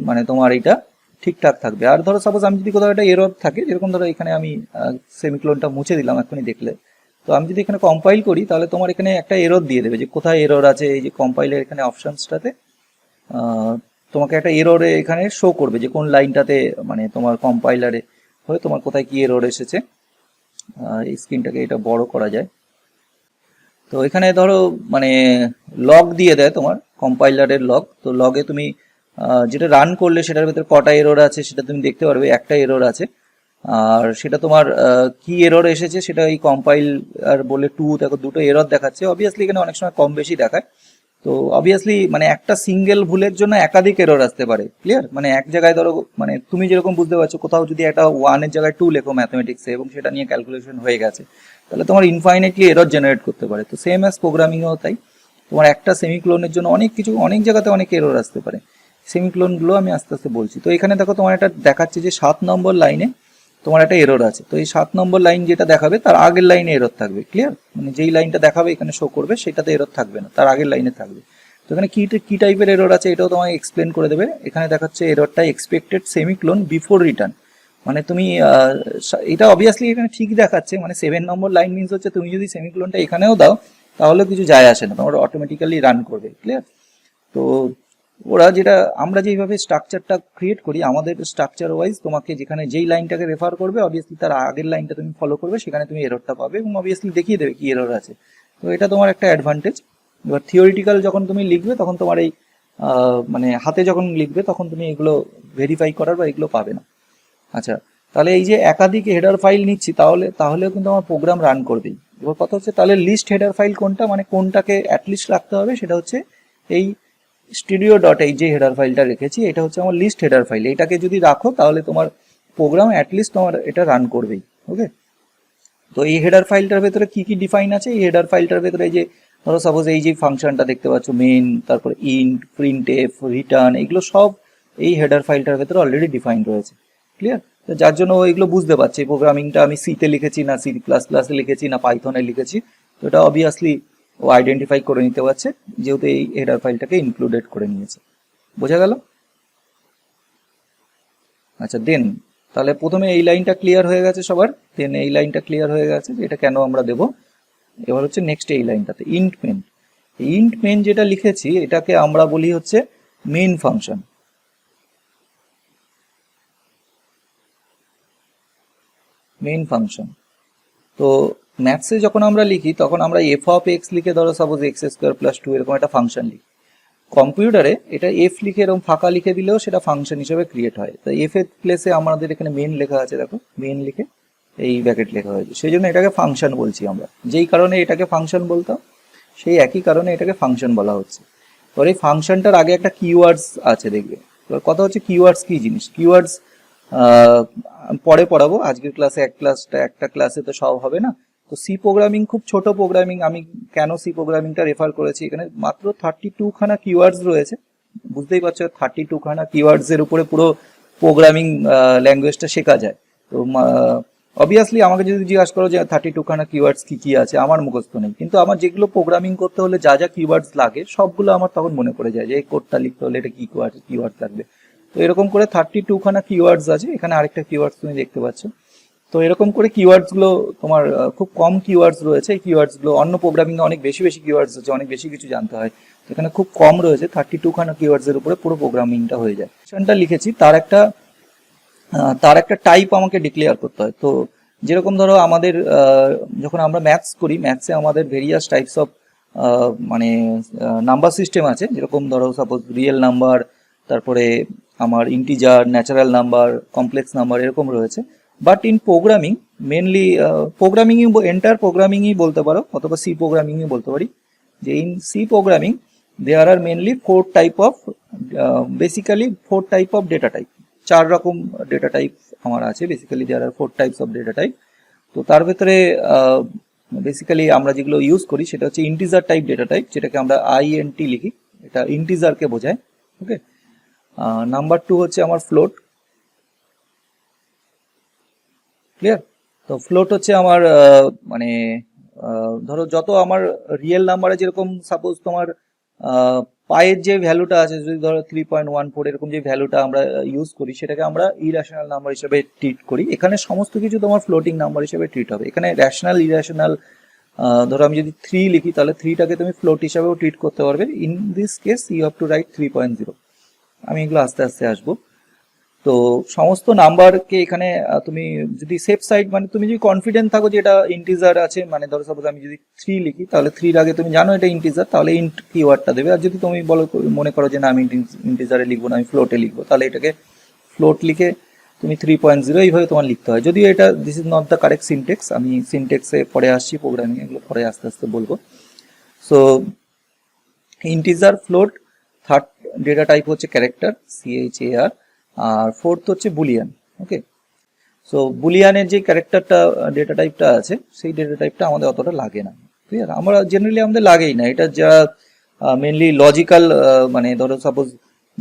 মানে তোমার এটা ঠিকঠাক থাকবে। আর ধরো সাপোজ আমি যদি কোথাও একটা এরর থাকে, যেরকম ধরো এখানে আমি সেমিক্লোনটা মুছে দিলাম এখনই দেখলে, তো আমি যদি এখানে কম্পাইল করি, তাহলে তোমার এখানে একটা এরর দিয়ে দেবে যে কোথায় এরর আছে। এই যে কম্পাইলের এখানে অপশনসটাতে তোমাকে একটা এররে এখানে শো করবে যে কোন লাইনটাতে, মানে তোমার কম্পাইলারে হয়ে তোমার কোথায় কি এরর এসেছে। এই স্ক্রিনটাকে এটা বড় করা যায়। তো এখানে ধরো মানে লগ দিয়ে দেয় তোমার কম্পাইলারের লগ। তো লগে তুমি যেটা রান করলে সেটার ভেতরে কটা এরর আছে সেটা তুমি দেখতে পারবে। একটা এরর আছে, আর সেটা তোমার কি এরর এসেছে সেটা এই কম্পাইল আর বলে দেখো দুটো এরর দেখাচ্ছে। অবভিয়াসলি এখানে অনেক সময় কম বেশি দেখায়। তো অবভিয়াসলি মানে একটা সিঙ্গেল ভুলের জন্য একাধিক এরর আসতে পারে। ক্লিয়ার? মানে এক জায়গায় ধরো, মানে তুমি যেরকম বুঝতে পারছো, কোথাও যদি একটা 1 এর জায়গায় 2 লেখো ম্যাথমেটিক্সে এবং সেটা নিয়ে ক্যালকুলেশন হয়ে গেছে, তাহলে তোমার ইনফাইনাইটলি এরর জেনারেট করতে পারে। তো সেম অ্যাজ প্রোগ্রামিংও তাই, তোমার একটা সেমিক্লোনের জন্য অনেক কিছু, অনেক জায়গাতে অনেক এরর আসতে পারে। সেমিক্লোনগুলো আমি আস্তে আস্তে বলছি। তো এখানে দেখো তোমার এটা দেখাচ্ছে যে 7 নম্বর লাইনে তোমার একটা এরর আছে। তো এই 7 নম্বর লাইন যেটা দেখাবে তার আগের লাইনে এরর থাকবে। ক্লিয়ার? মানে যেই লাইনটা দেখাবে এখানে শো করবে সেটাতে এরর থাকবে না, তার আগের লাইনে থাকবে। তো এখানে কি টাইপের এরর আছে এটাও তোমায় এক্সপ্লেন করে দেবে। এখানে দেখাচ্ছে এররটা এক্সপেক্টেড সেমিক্লোন বিফোর রিটার্ন। মানে তুমি এটা অবভিয়াসলি এখানে ঠিক দেখাচ্ছে, মানে 7 নম্বর লাইন মিনস হচ্ছে তুমি যদি সেমিক্লোনটা এখানেও দাও তাহলে কিছু যায় আসে না, তোমার অটোমেটিক্যালি রান করবে। ক্লিয়ার? তো ওরা যেটা, আমরা যেইভাবে স্ট্রাকচারটা ক্রিয়েট করি, আমাদের স্ট্রাকচার ওয়াইজ তোমাকে যেখানে যেই লাইনটাকে রেফার করবে, অবভিয়াসলি তার আগের লাইনটা তুমি ফলো করবে, সেখানে তুমি এররটা পাবে এবং অবভিয়াসলি দেখিয়ে দেবে কি এরর আছে। তো এটা তোমার একটা অ্যাডভান্টেজ। এবার থিওরিটিক্যাল যখন তুমি লিখবে তখন তোমার এই মানে হাতে যখন লিখবে তখন তুমি এগুলো ভেরিফাই করার বা এগুলো পাবে না। আচ্ছা, তাহলে এই যে একাধিক হেডার ফাইল নিচ্ছি, তাহলেও কিন্তু আমার প্রোগ্রাম রান করবেই। এবার কথা হচ্ছে তাহলে লিস্ট হেডার ফাইল কোনটা, মানে কোনটাকে অ্যাটলিস্ট রাখতে হবে, সেটা হচ্ছে এই স্টুডিও ডট এই যে হেডার ফাইলটা রেখেছি, এটা হচ্ছে আমার লিস্ট হেডার ফাইল। এটাকে যদি রাখো তাহলে তোমার প্রোগ্রাম অ্যাটলিস্ট তোমার এটা রান করবেই। ওকে, তো এই হেডার ফাইলটার ভেতরে কি কি ডিফাইন আছে, এই হেডার ফাইলটার ভেতরে এই যে ধরো সাপোজ এই যে ফাংশনটা দেখতে পাচ্ছ, মেইন, তারপরে ইন্ট, প্রিন্টএফ, রিটার্ন, এগুলো সব এই হেডার ফাইলটার ভেতরে অলরেডি ডিফাইন রয়েছে। ক্লিয়ার? তো যার জন্য ও এগুলো বুঝতে পারছে এই প্রোগ্রামিংটা আমি সিতে লিখেছি না সি প্লাস প্লাসে লিখেছি না পাইথনে লিখেছি। তো এটা অবভিয়াসলি ও আইডেন্টিফাই করে নিতে পারছে, যেহেতু এই হেডার ফাইলটাকে ইনক্লুডেড করে নিয়েছে। বোঝা গেল? আচ্ছা, দেন তাহলে প্রথমে এই লাইনটা ক্লিয়ার হয়ে গেছে সবার, দেন এই লাইনটা ক্লিয়ার হয়ে গেছে যে এটা কেন আমরা দেবো। এবার হচ্ছে নেক্সট এই লাইনটাতে ইন্ট মেন। ইন্ট মেন যেটা লিখেছি এটাকে আমরা বলি হচ্ছে মেন ফাংশন। Main function. তো ম্যাথসে যখন আমরা লিখি তখন আমরা এফ অফ এক্স লিখে, ধরো সাপোজ এক্স স্কোয়ার প্লাস 2 এরকম একটা ফাংশন লিখি। কম্পিউটারে এটা এফ লিখে এরকম ফাঁকা লিখে দিলেও সেটা ফাংশন হিসেবে ক্রিয়েট হয়। তো এফ এর প্লেসে আমাদের এখানে মেন লেখা আছে, দেখো মেন লিখে এই ব্র্যাকেট লেখা হয়েছে, সেই জন্য এটাকে ফাংশন বলছি আমরা। যেই কারণে এটাকে ফাংশন বলতাম সেই একই কারণে এটাকে ফাংশন বলা হচ্ছে। এবার এই ফাংশনটার আগে একটা কিওয়ার্ডস আছে, দেখবে। এবার কথা হচ্ছে কিওয়ার্ডস কি জিনিস। কিওয়ার্ডস পরে পড়াবো, আজকের ক্লাসে একটা ক্লাসে তো সব হবে না। তো সি প্রোগ্রামিং খুব ছোট প্রোগ্রামিং। আমি কেন সি প্রোগ্রামিংটা রেফার করেছি, এখানে মাত্র 32 খানা কিওয়ার্ডস রয়েছে। বুঝতেই পারছো 32 খানা কিওয়ার্ডস এর উপরে পুরো প্রোগ্রামিং ল্যাঙ্গুয়েজটা শেখা যায়। তো অবভিয়াসলি আমাকে যদি জিজ্ঞাসা করো যে 32 খানা কিওয়ার্ডস কি কি আছে, আমার মুখস্থ নেই, কিন্তু আমার যেগুলো প্রোগ্রামিং করতে হলে যা যা কিওয়ার্ডস লাগে সবগুলো আমার তখন মনে পড়ে যায় যে এই কোডটা লিখতে হলে এটা কি কিওয়ার্ডস লাগবে। তো এরকম করে 32 খানা কিওয়ার্ডস আছে, এখানে আরেকটা কিওয়ার্ডস তুমি দেখতে পাচ্ছ। তো এরকম করে কিওয়ার্ডস গুলো তোমার খুব কম কিওয়ার্ডস রয়েছে, এই কিওয়ার্ডস গুলো অন্য প্রোগ্রামিং এ অনেক বেশি বেশি কিওয়ার্ডস আছে, অনেক বেশি কিছু জানতে হয়, এখানে খুব কম রয়েছে, 32 খানা কিওয়ার্ডস এর উপরে পুরো প্রোগ্রামিংটা হয়ে যায়। সেটা লিখেছি, তার একটা টাইপ আমাকে ডিক্লেয়ার করতে হয়। তো যেরকম ধরো আমাদের যখন আমরা ম্যাথস করি, ম্যাথসে আমাদের ভেরিয়াস টাইপস অফ মানে নাম্বার সিস্টেম আছে, যেরকম ধরো সাপোজ রিয়েল নাম্বার, তারপরে আমার integer, natural number, complex number, এরকম রয়েছে। But in programming mainly entire প্রোগ্রামিংই বলতে পারো, অথবা সি প্রোগ্রামিংই বলতে পারি, যে in C programming there are mainly basically four type of data type. 4 রকম ডেটা টাইপ আমার আছে, basically there are 4 types of data type. তো তার ভেতরে বেসিক্যালি আমরা যেগুলো ইউজ করি সেটা হচ্ছে ইন্টিজার টাইপ ডেটা টাইপ, যেটাকে আমরা INT লিখি, এটা ইন্টিজারকে বোঝায়। ওকে, নাম্বার 2 হচ্ছে আমার ফ্লোট। ক্লিয়ার? তো ফ্লোট হচ্ছে আমার মানে ধরো যত আমার রিয়েল নাম্বারে যেরকম সাপোজ তোমার পায়ের যে ভ্যালুটা আছে, যদি ধরো 3.14 এরকম যে ভ্যালুটা আমরা ইউজ করি, সেটাকে আমরা ইরেশনাল নাম্বার হিসেবে ট্রিট করি। এখানে সমস্ত কিছু তোমার ফ্লোটিং নাম্বার হিসেবে ট্রিট হবে। এখানে রেশনাল ইরেশনাল, ধরো আমি যদি 3 লিখি তাহলে 3টাকে তুমি ফ্লোট হিসাবেও ট্রিট করতে পারবে। In this case you have to write 3.0। আমি এগুলো আস্তে আস্তে আসবো। তো সমস্ত নাম্বারকে এখানে তুমি যদি সেফ সাইড, মানে তুমি যদি কনফিডেন্ট থাকো যে এটা ইন্টিজার আছে, মানে ধরো সাপোজ আমি যদি 3 লিখি তাহলে 3 আগে তুমি জানো এটা ইন্টিজার, তাহলে ইন্ট কিওয়ার্ডটা দেবে। আর যদি তুমি মনে করো যে না আমি ইন্টিজারে লিখবো না, আমি ফ্লোটে লিখবো, তাহলে এটাকে ফ্লোট লিখে তুমি 3.0 এইভাবে তোমার লিখতে হয়। যদিও এটা this is not the correct syntax, আমি সিনটেক্সে পরে আসছি, প্রোগ্রামিং এগুলো পরে আস্তে আস্তে বলবো। So integer, float, third data type হচ্ছে ক্যারেক্টার, CHAR, আর ফোর্থ হচ্ছে বুলিয়ান। ওকে, সো বুলিয়ানের যে ক্যারেক্টারটা ডেটা টাইপটা আছে, সেই ডেটা টাইপটা আমাদের অতটা লাগে না। ক্লিয়ার? আমরা জেনারেলি আমাদের লাগেই না, এটা যা মেনলি লজিক্যাল, মানে ধরো সাপোজ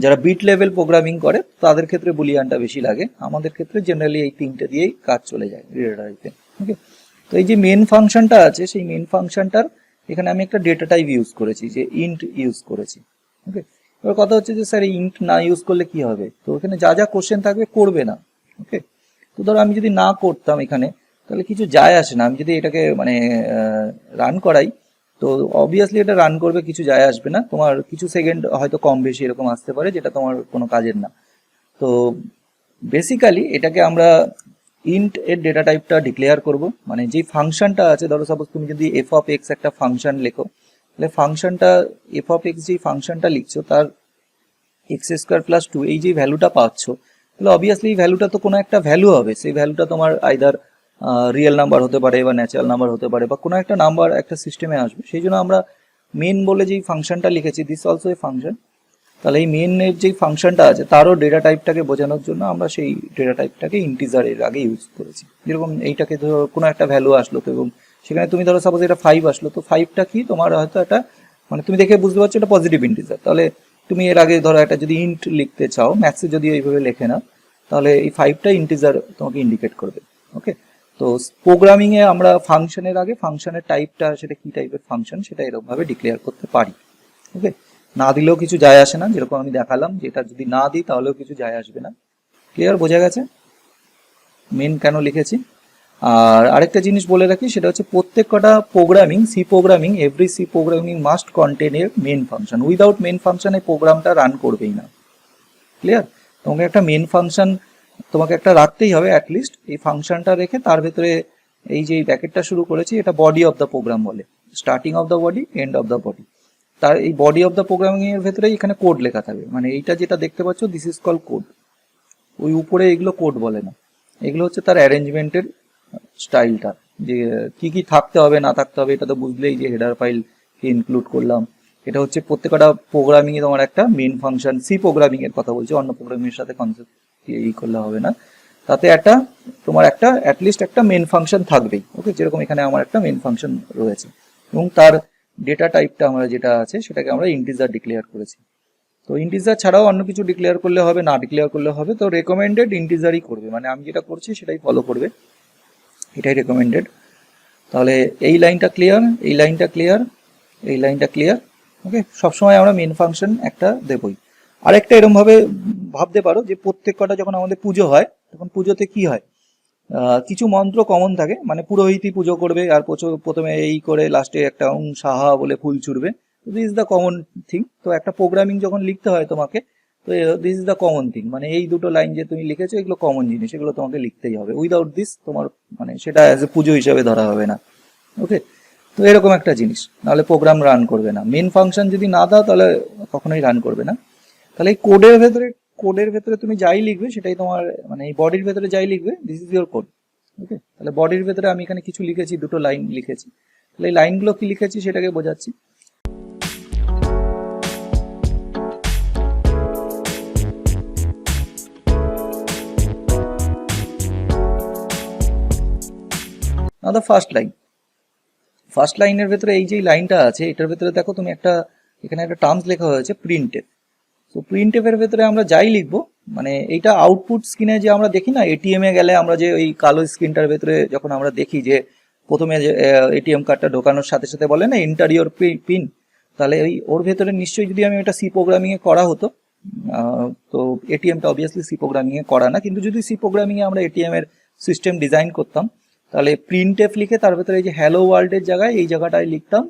যারা বিট লেভেল প্রোগ্রামিং করে তাদের ক্ষেত্রে বুলিয়ানটা বেশি লাগে, আমাদের ক্ষেত্রে জেনারেলি এই তিনটে দিয়েই কাজ চলে যায় ডেটা টাইপে। ওকে, তো এই যে মেন ফাংশনটা আছে, সেই মেন ফাংশনটার এখানে আমি একটা ডেটা টাইপ ইউজ করেছি, যে ইন্ট ইউজ করেছি। ওকে, এবার কথা হচ্ছে যে স্যার ইন্ট না ইউজ করলে কি হবে? তো এখানে যা যা কোশ্চেন থাকবে করবে না। ওকে, তো ধরো আমি যদি না করতাম এখানে, তাহলে কিছু যায় আসে না। আমি যদি এটাকে মানে রান করাই, তো অবভিয়াসলি এটা রান করবে, কিছু যায় আসবে না, তোমার কিছু সেকেন্ড হয়তো কম বেশি এরকম আসতে পারে, যেটা তোমার কোনো কাজের না। তো বেসিক্যালি এটাকে আমরা ইন্ট এর ডেটা টাইপটা ডিক্লেয়ার করব, মানে যে ফাংশনটা আছে, ধরো সাপোজ তুমি যদি f of x একটা ফাংশন লেখো, তাহলে ফাংশনটা f of x যে ফাংশনটা লিখছো তার x² + 2 এই যে ভ্যালুটা পাচ্ছ, তাহলে অবভিয়াসলি এই ভ্যালুটা তো কোনো একটা ভ্যালু হবে। সেই ভ্যালুটা তোমার আইদার রিয়েল নাম্বার হতে পারে, বা ন্যাচারাল নাম্বার হতে পারে, বা কোনো একটা নাম্বার একটা সিস্টেমে আসবে। সেই জন্য আমরা মেন বলে যেই ফাংশনটা লিখেছি, দিস অলসো এ ফাংশন, তাহলে এই মেনের যেই ফাংশনটা আছে তারও ডেটা টাইপটাকে বোঝানোর জন্য আমরা সেই ডেটা টাইপটাকে ইন্টিজারের আগে ইউজ করেছি। যেরকম এইটাকে ধরো কোনো একটা ভ্যালু আসলো, তো এবং সেখানে তুমি ধরো সাপোজ এটা 5 আসলো, তো 5টা কি তোমার হয়তো একটা, মানে তুমি দেখে বুঝতে পারছো এটা পজিটিভ ইন্টিজার, তাহলে তুমি এর আগে ধরো একটা যদি ইন্ট লিখতে চাও, ম্যাথসে যদি এইভাবে লেখে না, তাহলে এই 5টা ইন্টিজার তোমাকে ইন্ডিকেট করবে। ওকে, তো প্রোগ্রামিং এ আমরা ফাংশনের আগে ফাংশনের টাইপটা, সেটা কি টাইপের ফাংশন, সেটা এরকম ভাবে ডিক্লেয়ার করতে পারি। ওকে, না দিলেও কিছু যায় আসে না, যেরকম আমি দেখালাম, যেটা যদি না দিই তাহলেও কিছু যায় আসবে না। ক্লিয়ার? বোঝা গেছে মেন কেন লিখেছি? আর আরেকটা জিনিস বলে রাখি, সেটা হচ্ছে প্রত্যেক কটা programming, C programming, every C programming must contain এর main function. Without main function এই প্রোগ্রামটা রান করবেই না। ক্লিয়ার? তোমাকে একটা মেন ফাংশন তোমাকে একটা রাখতেই হবে অ্যাটলিস্ট। এই ফাংশনটা রেখে তার ভেতরে এই যে ব্র্যাকেটটা শুরু করেছি, এটা বডি অফ দ্য প্রোগ্রাম বলে, starting of the body, end of the body. তার এই বডি অফ দ্য প্রোগ্রামিং এর ভেতরে এখানে কোড লেখা থাকবে, মানে এইটা যেটা দেখতে পাচ্ছ দিস ইজ কল কোড। ওই উপরে এগুলো কোড বলে না, এগুলো হচ্ছে তার অ্যারেঞ্জমেন্টের স্টাইলটা, যে কি কি থাকতে হবে না থাকতে হবে, এটা তো বুঝলেই যে হেডার ফাইল কে ইনক্লুড করলাম। এটা হচ্ছে প্রত্যেকটা প্রোগ্রামিং এ তোমার একটা মেন ফাংশন, সি প্রোগ্রামিং এর কথা বলছি, অন্য প্রোগ্রামিং এর সাথে কনসেপ্ট এই করলে হবে না। তাতে একটা তোমার একটা অ্যাটলিস্ট একটা মেন ফাংশন থাকবেই। ওকে, যেরকম এখানে আমার একটা মেন ফাংশন রয়েছে, এবং তার ডেটা টাইপটা আমরা যেটা আছে সেটাকে আমরা ইন্টিজার ডিক্লেয়ার করেছি। তো ইন্টিজার ছাড়াও অন্য কিছু ডিক্লেয়ার করলে হবে, না ডিক্লেয়ার করলে হবে। তো রেকমেন্ডেড ইন্টিজারই করবে, মানে আমি যেটা করছি সেটাই ফলো করবে, এটাই রেকমেন্ডেড। তাহলে এই লাইনটা ক্লিয়ার, এই লাইনটা ক্লিয়ার, এই লাইনটা ক্লিয়ার। ওকে, সবসময় আমরা মেন ফাংশন একটা দেবই। আরেকটা এরকমভাবে ভাবতে পারো যে প্রত্যেক কটা যখন আমাদের পুজো হয় তখন পুজোতে কি হয়, কিছু মন্ত্র কমন থাকে, মানে পুরোহিতই পুজো করবে আর প্রথমে এই করে লাস্টে একটা সাহা বলে ফুল ছুড়বে। This is the common thing. তো একটা প্রোগ্রামিং যখন লিখতে হয় তোমাকে, তো this is the common thing, মানে এই দুটো লাইন যে তুমি লিখেছো এগুলো কমন জিনিস, এগুলো তোমাকে লিখতেই হবে। উইদাউট দিস তোমার মানে সেটা অ্যাজ এ পুজো হিসাবে ধরা হবে না। ওকে, তো এরকম একটা জিনিস, নাহলে প্রোগ্রাম রান করবে না। মেন ফাংশন যদি না দাও তাহলে কখনোই রান করবে না। তাহলে এই কোডের ভেতরে তুমি যাই লিখবে সেটাই তোমার, মানে এই বডির ভেতরে যাই লিখবে দিস ইজ ইয়োর কোড। ওকে, তাহলে বডির ভেতরে আমি এখানে কিছু লিখেছি, দুটো লাইন লিখেছি। তাহলে এই লাইনগুলো কি লিখেছি সেটাকে বোঝাচ্ছি। নাও দ্য ফার্স্ট লাইনের ভেতরে এই যে লাইনটা আছে এটার ভেতরে দেখো তুমি একটা, এখানে একটা টার্মস লেখা হয়েছে প্রিন্টএফ। তো প্রিন্টএফের ভেতরে আমরা যাই লিখবো, মানে এইটা আউটপুট স্ক্রিনে যে আমরা দেখি না, এটিএম এ গেলে আমরা যে ওই কালো স্ক্রিনটার ভেতরে যখন আমরা দেখি যে প্রথমে যে এটিএম কার্ডটা ঢোকানোর সাথে সাথে বলে না এন্টার ইওর পিন, তাহলে ওই ওর ভেতরে নিশ্চয়ই যদি আমি এটা সি প্রোগ্রামিং এ করা হতো, তো এটিএমটা অবভিয়াসলি সি প্রোগ্রামিং এ করা না, কিন্তু যদি সি প্রোগ্রামিং এ আমরা এটিএম এর সিস্টেম ডিজাইন করতাম তাহলে প্রিন্টএফ লিখে তার ভেতরে এই যে হ্যালো ওয়ার্ল্ডের জায়গায় এই জায়গাটায় লিখতাম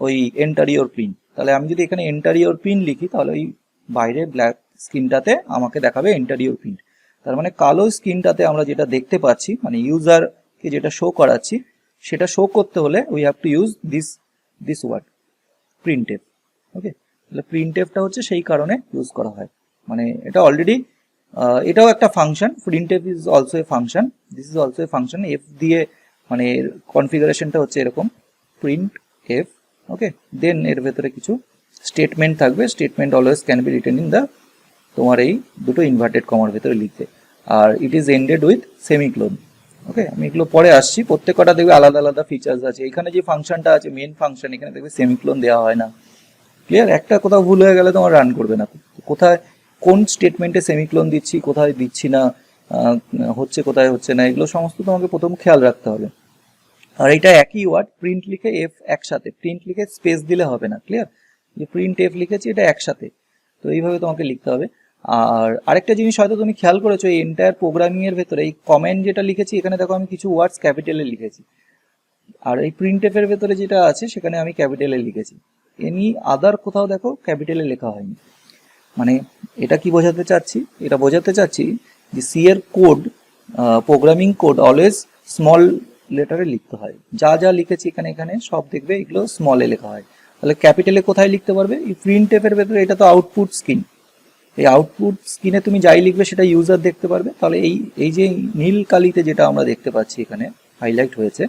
ওই এন্টার ইওর পিন। তাহলে আমি যদি এখানে এন্টার ইওর পিন লিখি তাহলে ওই বাইরে ব্ল্যাক স্ক্রিনটাতে আমাকে দেখাবে এন্টার ইওর পিন। তার মানে কালো স্ক্রিনটাতে আমরা যেটা দেখতে পাচ্ছি, মানে ইউজারকে যেটা শো করাচ্ছি সেটা শো করতে হলে we have to use this word printf. Okay, তাহলে প্রিন্টএফটা হচ্ছে সেই কারণে ইউজ করা হয়, মানে এটা অলরেডি এটাও একটা function. Printf is also a function, this is also a function. F দিয়ে মানে কনফিগারেশনটা হচ্ছে এরকম প্রিন্ট এফ। ওকে, দেন এর ভেতরে কিছু স্টেটমেন্ট থাকবে, statement always can be written in the, তোমার এই দুটো ইনভার্টেড কমার ভেতরে লিখতে, আর it is ended with semicolon. Okay, আমি এগুলো পরে আসছি, প্রত্যেক কটা দেখবে আলাদা আলাদা ফিচার্স আছে। এখানে যে ফাংশনটা আছে মেন ফাংশন, এখানে দেখবে সেমিক্লোন দেওয়া হয় না। ক্লিয়ার, একটা কোথাও ভুল হয়ে গেলে তোমার রান করবে না, কোথায় কোন স্টেটমেন্টে সেমিক্লোন দিচ্ছি কোথায় দিচ্ছি না, হচ্ছে কোথায় হচ্ছে না, এগুলো সমস্ত তোমাকে প্রথম খেয়াল রাখতে হবে। আর এটা একই ওয়ার্ড, প্রিন্ট লিখে এফ একসাথে, প্রিন্ট লিখে স্পেস দিলে হবে না। ক্লিয়ার, যে প্রিন্ট এফ লিখেছি এটা একসাথে, তো এইভাবে তোমাকে লিখতে হবে। আর আরেকটা জিনিস হয়তো তুমি খেয়াল করেছো, এই এন্টায়ার প্রোগ্রামিং এর ভেতরে এই কমেন্ট যেটা লিখেছি এখানে দেখো আমি কিছু ওয়ার্ডস ক্যাপিটালে লিখেছি, আর এই প্রিন্ট এফ এর ভেতরে যেটা আছে সেখানে আমি ক্যাপিটালে লিখেছি। এনি আদার কোথাও দেখো ক্যাপিটালে লেখা হয়নি। মানে এটা কি বোঝাতে চাচ্ছি, এটা বোঝাতে চাচ্ছি যে সি এর code, programming code always small লেটারে লিখতে হয়। যা যা লিখেছি এখানে এখানে সব দেখবে এগুলো স্মলে লেখা হয়। তাহলে ক্যাপিটালে কোথায় লিখতে পারবে, এই প্রিন্ট এফ এর ভেতরে, এটা তো আউটপুট স্ক্রিন, এই আউটপুট স্ক্রিনে তুমি যাই লিখবে সেটা ইউজার দেখতে পারবে। তাহলে এই যে নীল কালিতে যেটা আমরা দেখতে পাচ্ছি এখানে হাইলাইট হয়েছে,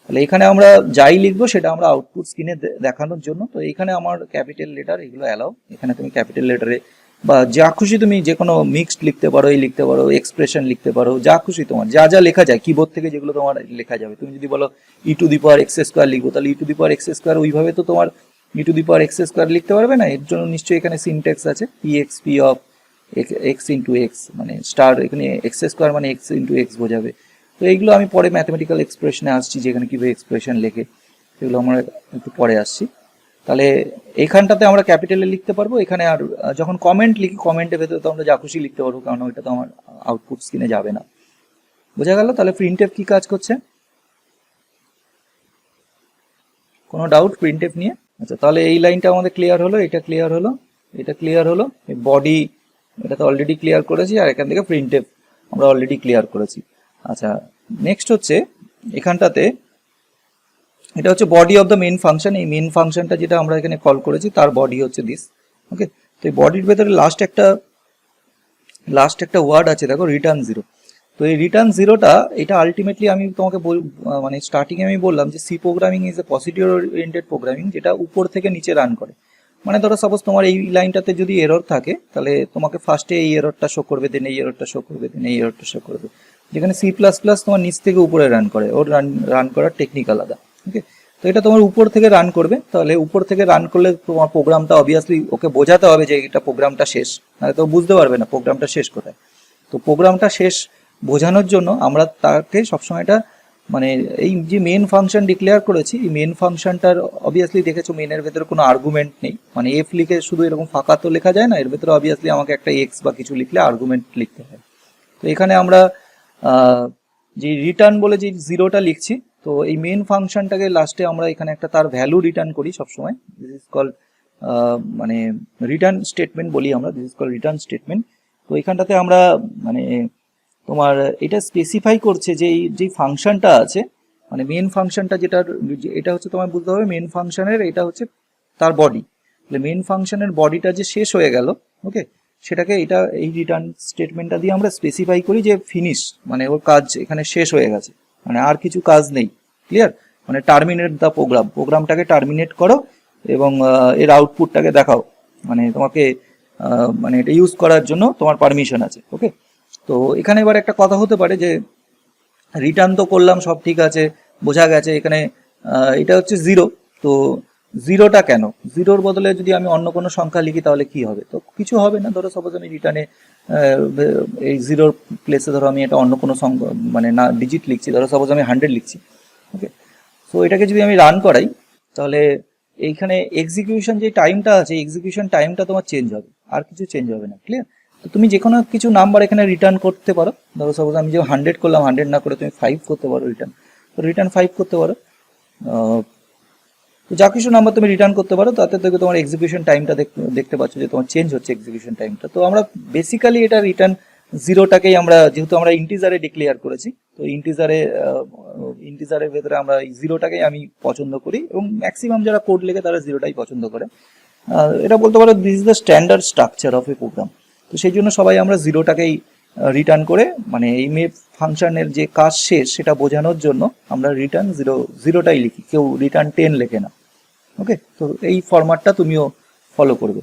তাহলে এখানে আমরা যাই লিখবো সেটা আমরা আউটপুট স্ক্রিনে দেখানোর জন্য। তো এখানে আমার ক্যাপিটাল লেটার এগুলো অ্যালাউ, এখানে তুমি ক্যাপিটাল লেটারে বা যা খুশি তুমি যে কোনো মিক্সড লিখতে পারো, এই লিখতে পারো, এক্সপ্রেশন লিখতে পারো, যা খুশি তোমার যা যা লেখা যায় কিবোর্ড থেকে যেগুলো তোমার লেখা যাবে। তুমি যদি বলো e to the power x square লিখবো, তাহলে e to the power x square ওইভাবে তো তোমার e to the power x square লিখতে পারবে না। এর জন্য নিশ্চয়ই এখানে সিনট্যাক্স আছে, p x p of x into x, মানে স্টার, এখানে এক্স স্কোয়ার মানে এক্স ইন্টু এক্স বোঝাবে। তো এইগুলো আমি পরে ম্যাথমেটিক্যাল এক্সপ্রেশনে আসছি, যেখানে কীভাবে এক্সপ্রেশন লেখে সেগুলো আমরা একটু পরে আসছি। তাহলে এইখানটাতে আমরা ক্যাপিটালে লিখতে পারবো। এখানে আর যখন কমেন্ট লিখি, কমেন্টের ভেতরে তো আমরা যা খুশি লিখতে পারবো, কারণ ওইটা তো আমার আউটপুট স্ক্রিনে যাবে না। বোঝা গেল? তাহলে প্রিন্টএফ কি কাজ করছে, কোনো ডাউট প্রিন্টএফ নিয়ে? আচ্ছা, তাহলে এই লাইনটা আমাদের ক্লিয়ার হলো, এটা ক্লিয়ার হলো, এটা ক্লিয়ার হলো, এই বডি এটা তো অলরেডি ক্লিয়ার করেছি, আর এখান থেকে প্রিন্টএফ আমরা অলরেডি ক্লিয়ার করেছি। আচ্ছা, নেক্সট হচ্ছে এখানটাতে, এটা হচ্ছে body of the main function. এই মেন ফাংশনটা যেটা আমরা এখানে কল করেছি তার বডি হচ্ছে দিস। ওকে, তো এই বডির ভেতরে লাস্ট একটা ওয়ার্ড আছে দেখো, রিটার্ন জিরো। তো এই রিটার্ন জিরোটা, এটা আলটিমেটলি আমি তোমাকে মানে স্টার্টিংয়ে আমি বললাম যে C programming is a procedure oriented programming, যেটা উপর থেকে নিচে রান করে। মানে ধরো সাপোজ তোমার এই লাইনটাতে যদি এরর থাকে তাহলে তোমাকে ফার্স্টে এই এররটা শো করবে, দেন এই এররটা শো করবে, দেন এই এররটা শো করবে। যেখানে সি প্লাস প্লাস তোমার নিচ থেকে উপরে রান করে, ওর রান করার টেকনিক আলাদা। ওকে, তো এটা তোমার উপর থেকে রান করবে, তাহলে উপর থেকে রান করলে তোমার প্রোগ্রামটা অবভিয়াসলি ওকে বোঝাতে হবে যে এটা প্রোগ্রামটা শেষ, নাহলে তো বুঝতে পারবে না প্রোগ্রামটা শেষ কোথায়। তো প্রোগ্রামটা শেষ বোঝানোর জন্য আমরা তাকে সবসময় এটা মানে এই যে মেন ফাংশন ডিক্লেয়ার করেছি, এই মেন ফাংশনটার অবভিয়াসলি দেখেছো মেনের ভেতরে কোনো আর্গুমেন্ট নেই, মানে এফ লিখে শুধু এরকম ফাঁকা তো লেখা যায় না, এর ভেতরে অবভিয়াসলি আমাকে একটা এক্স বা কিছু লিখলে আর্গুমেন্ট লিখতে হয়। তো এখানে আমরা যে রিটার্ন বলে যে জিরোটা লিখছি, তো এই মেন ফাংশনটাকে লাস্টে আমরা এখানে একটা তার ভ্যালু রিটার্ন করি সবসময়, দিস ইজ কল্ড মানে রিটার্ন স্টেটমেন্ট বলি আমরা, this is called return statement. তো এখানটাতে আমরা মানে তোমার এটা স্পেসিফাই করছে যে এই যে ফাংশনটা আছে, মানে মেন ফাংশনটা যেটার এটা হচ্ছে তোমার বুঝতে হবে মেন ফাংশনের এটা হচ্ছে তার বডি, তাহলে মেন ফাংশনের বডিটা যে শেষ হয়ে গেল, ওকে, সেটাকে এটা এই রিটার্ন স্টেটমেন্টটা দিয়ে আমরা স্পেসিফাই করি যে ফিনিশ, মানে ওর কাজ এখানে শেষ হয়ে গেছে, মানে আর কিছু কাজ নেই, ক্লিয়ার, মানে টার্মিনেট দ্য প্রোগ্রাম, প্রোগ্রামটাকে টার্মিনেট করো এবং এর আউটপুটটাকে দেখাও, মানে তোমাকে মানে এটা ইউজ করার জন্য তোমার পারমিশন আছে, ওকে। তো এখানে এবার একটা কথা হতে পারে যে রিটার্ন তো করলাম সব ঠিক আছে, বোঝা গেছে এখানে এটা হচ্ছে জিরো, তো জিরোটা কেন, জিরোর বদলে যদি আমি অন্য কোনো সংখ্যা লিখি তাহলে কি হবে, তো কিছু হবে না। ধরো সাপোজ আমি রিটার্নে এই জিরোর প্লেসে ধরো আমি এটা অন্য কোনো সংখ্যা মানে না ডিজিট লিখছি, ধরো সাপোজ আমি 100 লিখছি, ওকে। সো এটাকে যদি আমি রান করাই তাহলে এইখানে এক্সিকিউশন যে টাইমটা আছে, এক্সিকিউশন টাইমটা তোমার চেঞ্জ হবে, আর কিছু চেঞ্জ হবে না, ক্লিয়ার। তো তুমি যে কোনো কিছু নাম্বার এখানে রিটার্ন করতে পারো, ধরো সাপোজ আমি যে 100 করলাম, 100 না করে তুমি 5 করতে পারো রিটার্ন, তো রিটার্ন 5 করতে পারো, তো যা কিছু নাম্বার তুমি রিটার্ন করতে পারো, তাতে থেকে তোমার এক্সিকিউশন টাইমটা দেখতে পাচ্ছ যে তোমার চেঞ্জ হচ্ছে এক্সিকিউশন টাইমটা। তো আমরা বেসিক্যালি এটা রিটার্ন জিরোটাকেই আমরা, যেহেতু আমরা ইন্টিজারে ডিক্লেয়ার করেছি, তো ইন্টিজারের ভেতরে আমরা এই জিরোটাকেই আমি পছন্দ করি, এবং ম্যাক্সিমাম যারা কোড লেখে তারা জিরোটাই পছন্দ করে। এটা বলতে পারো this is the standard structure of a program. তো সেই জন্য সবাই আমরা জিরোটাকেই রিটার্ন করে, মানে এই মেপ ফাংশনের যে কাজ শেষ সেটা বোঝানোর জন্য আমরা রিটার্ন জিরোটাই লিখি, কেউ রিটার্ন 10 লেখে না, ওকে। তো এই ফরম্যাটটা তুমিও ফলো করবে।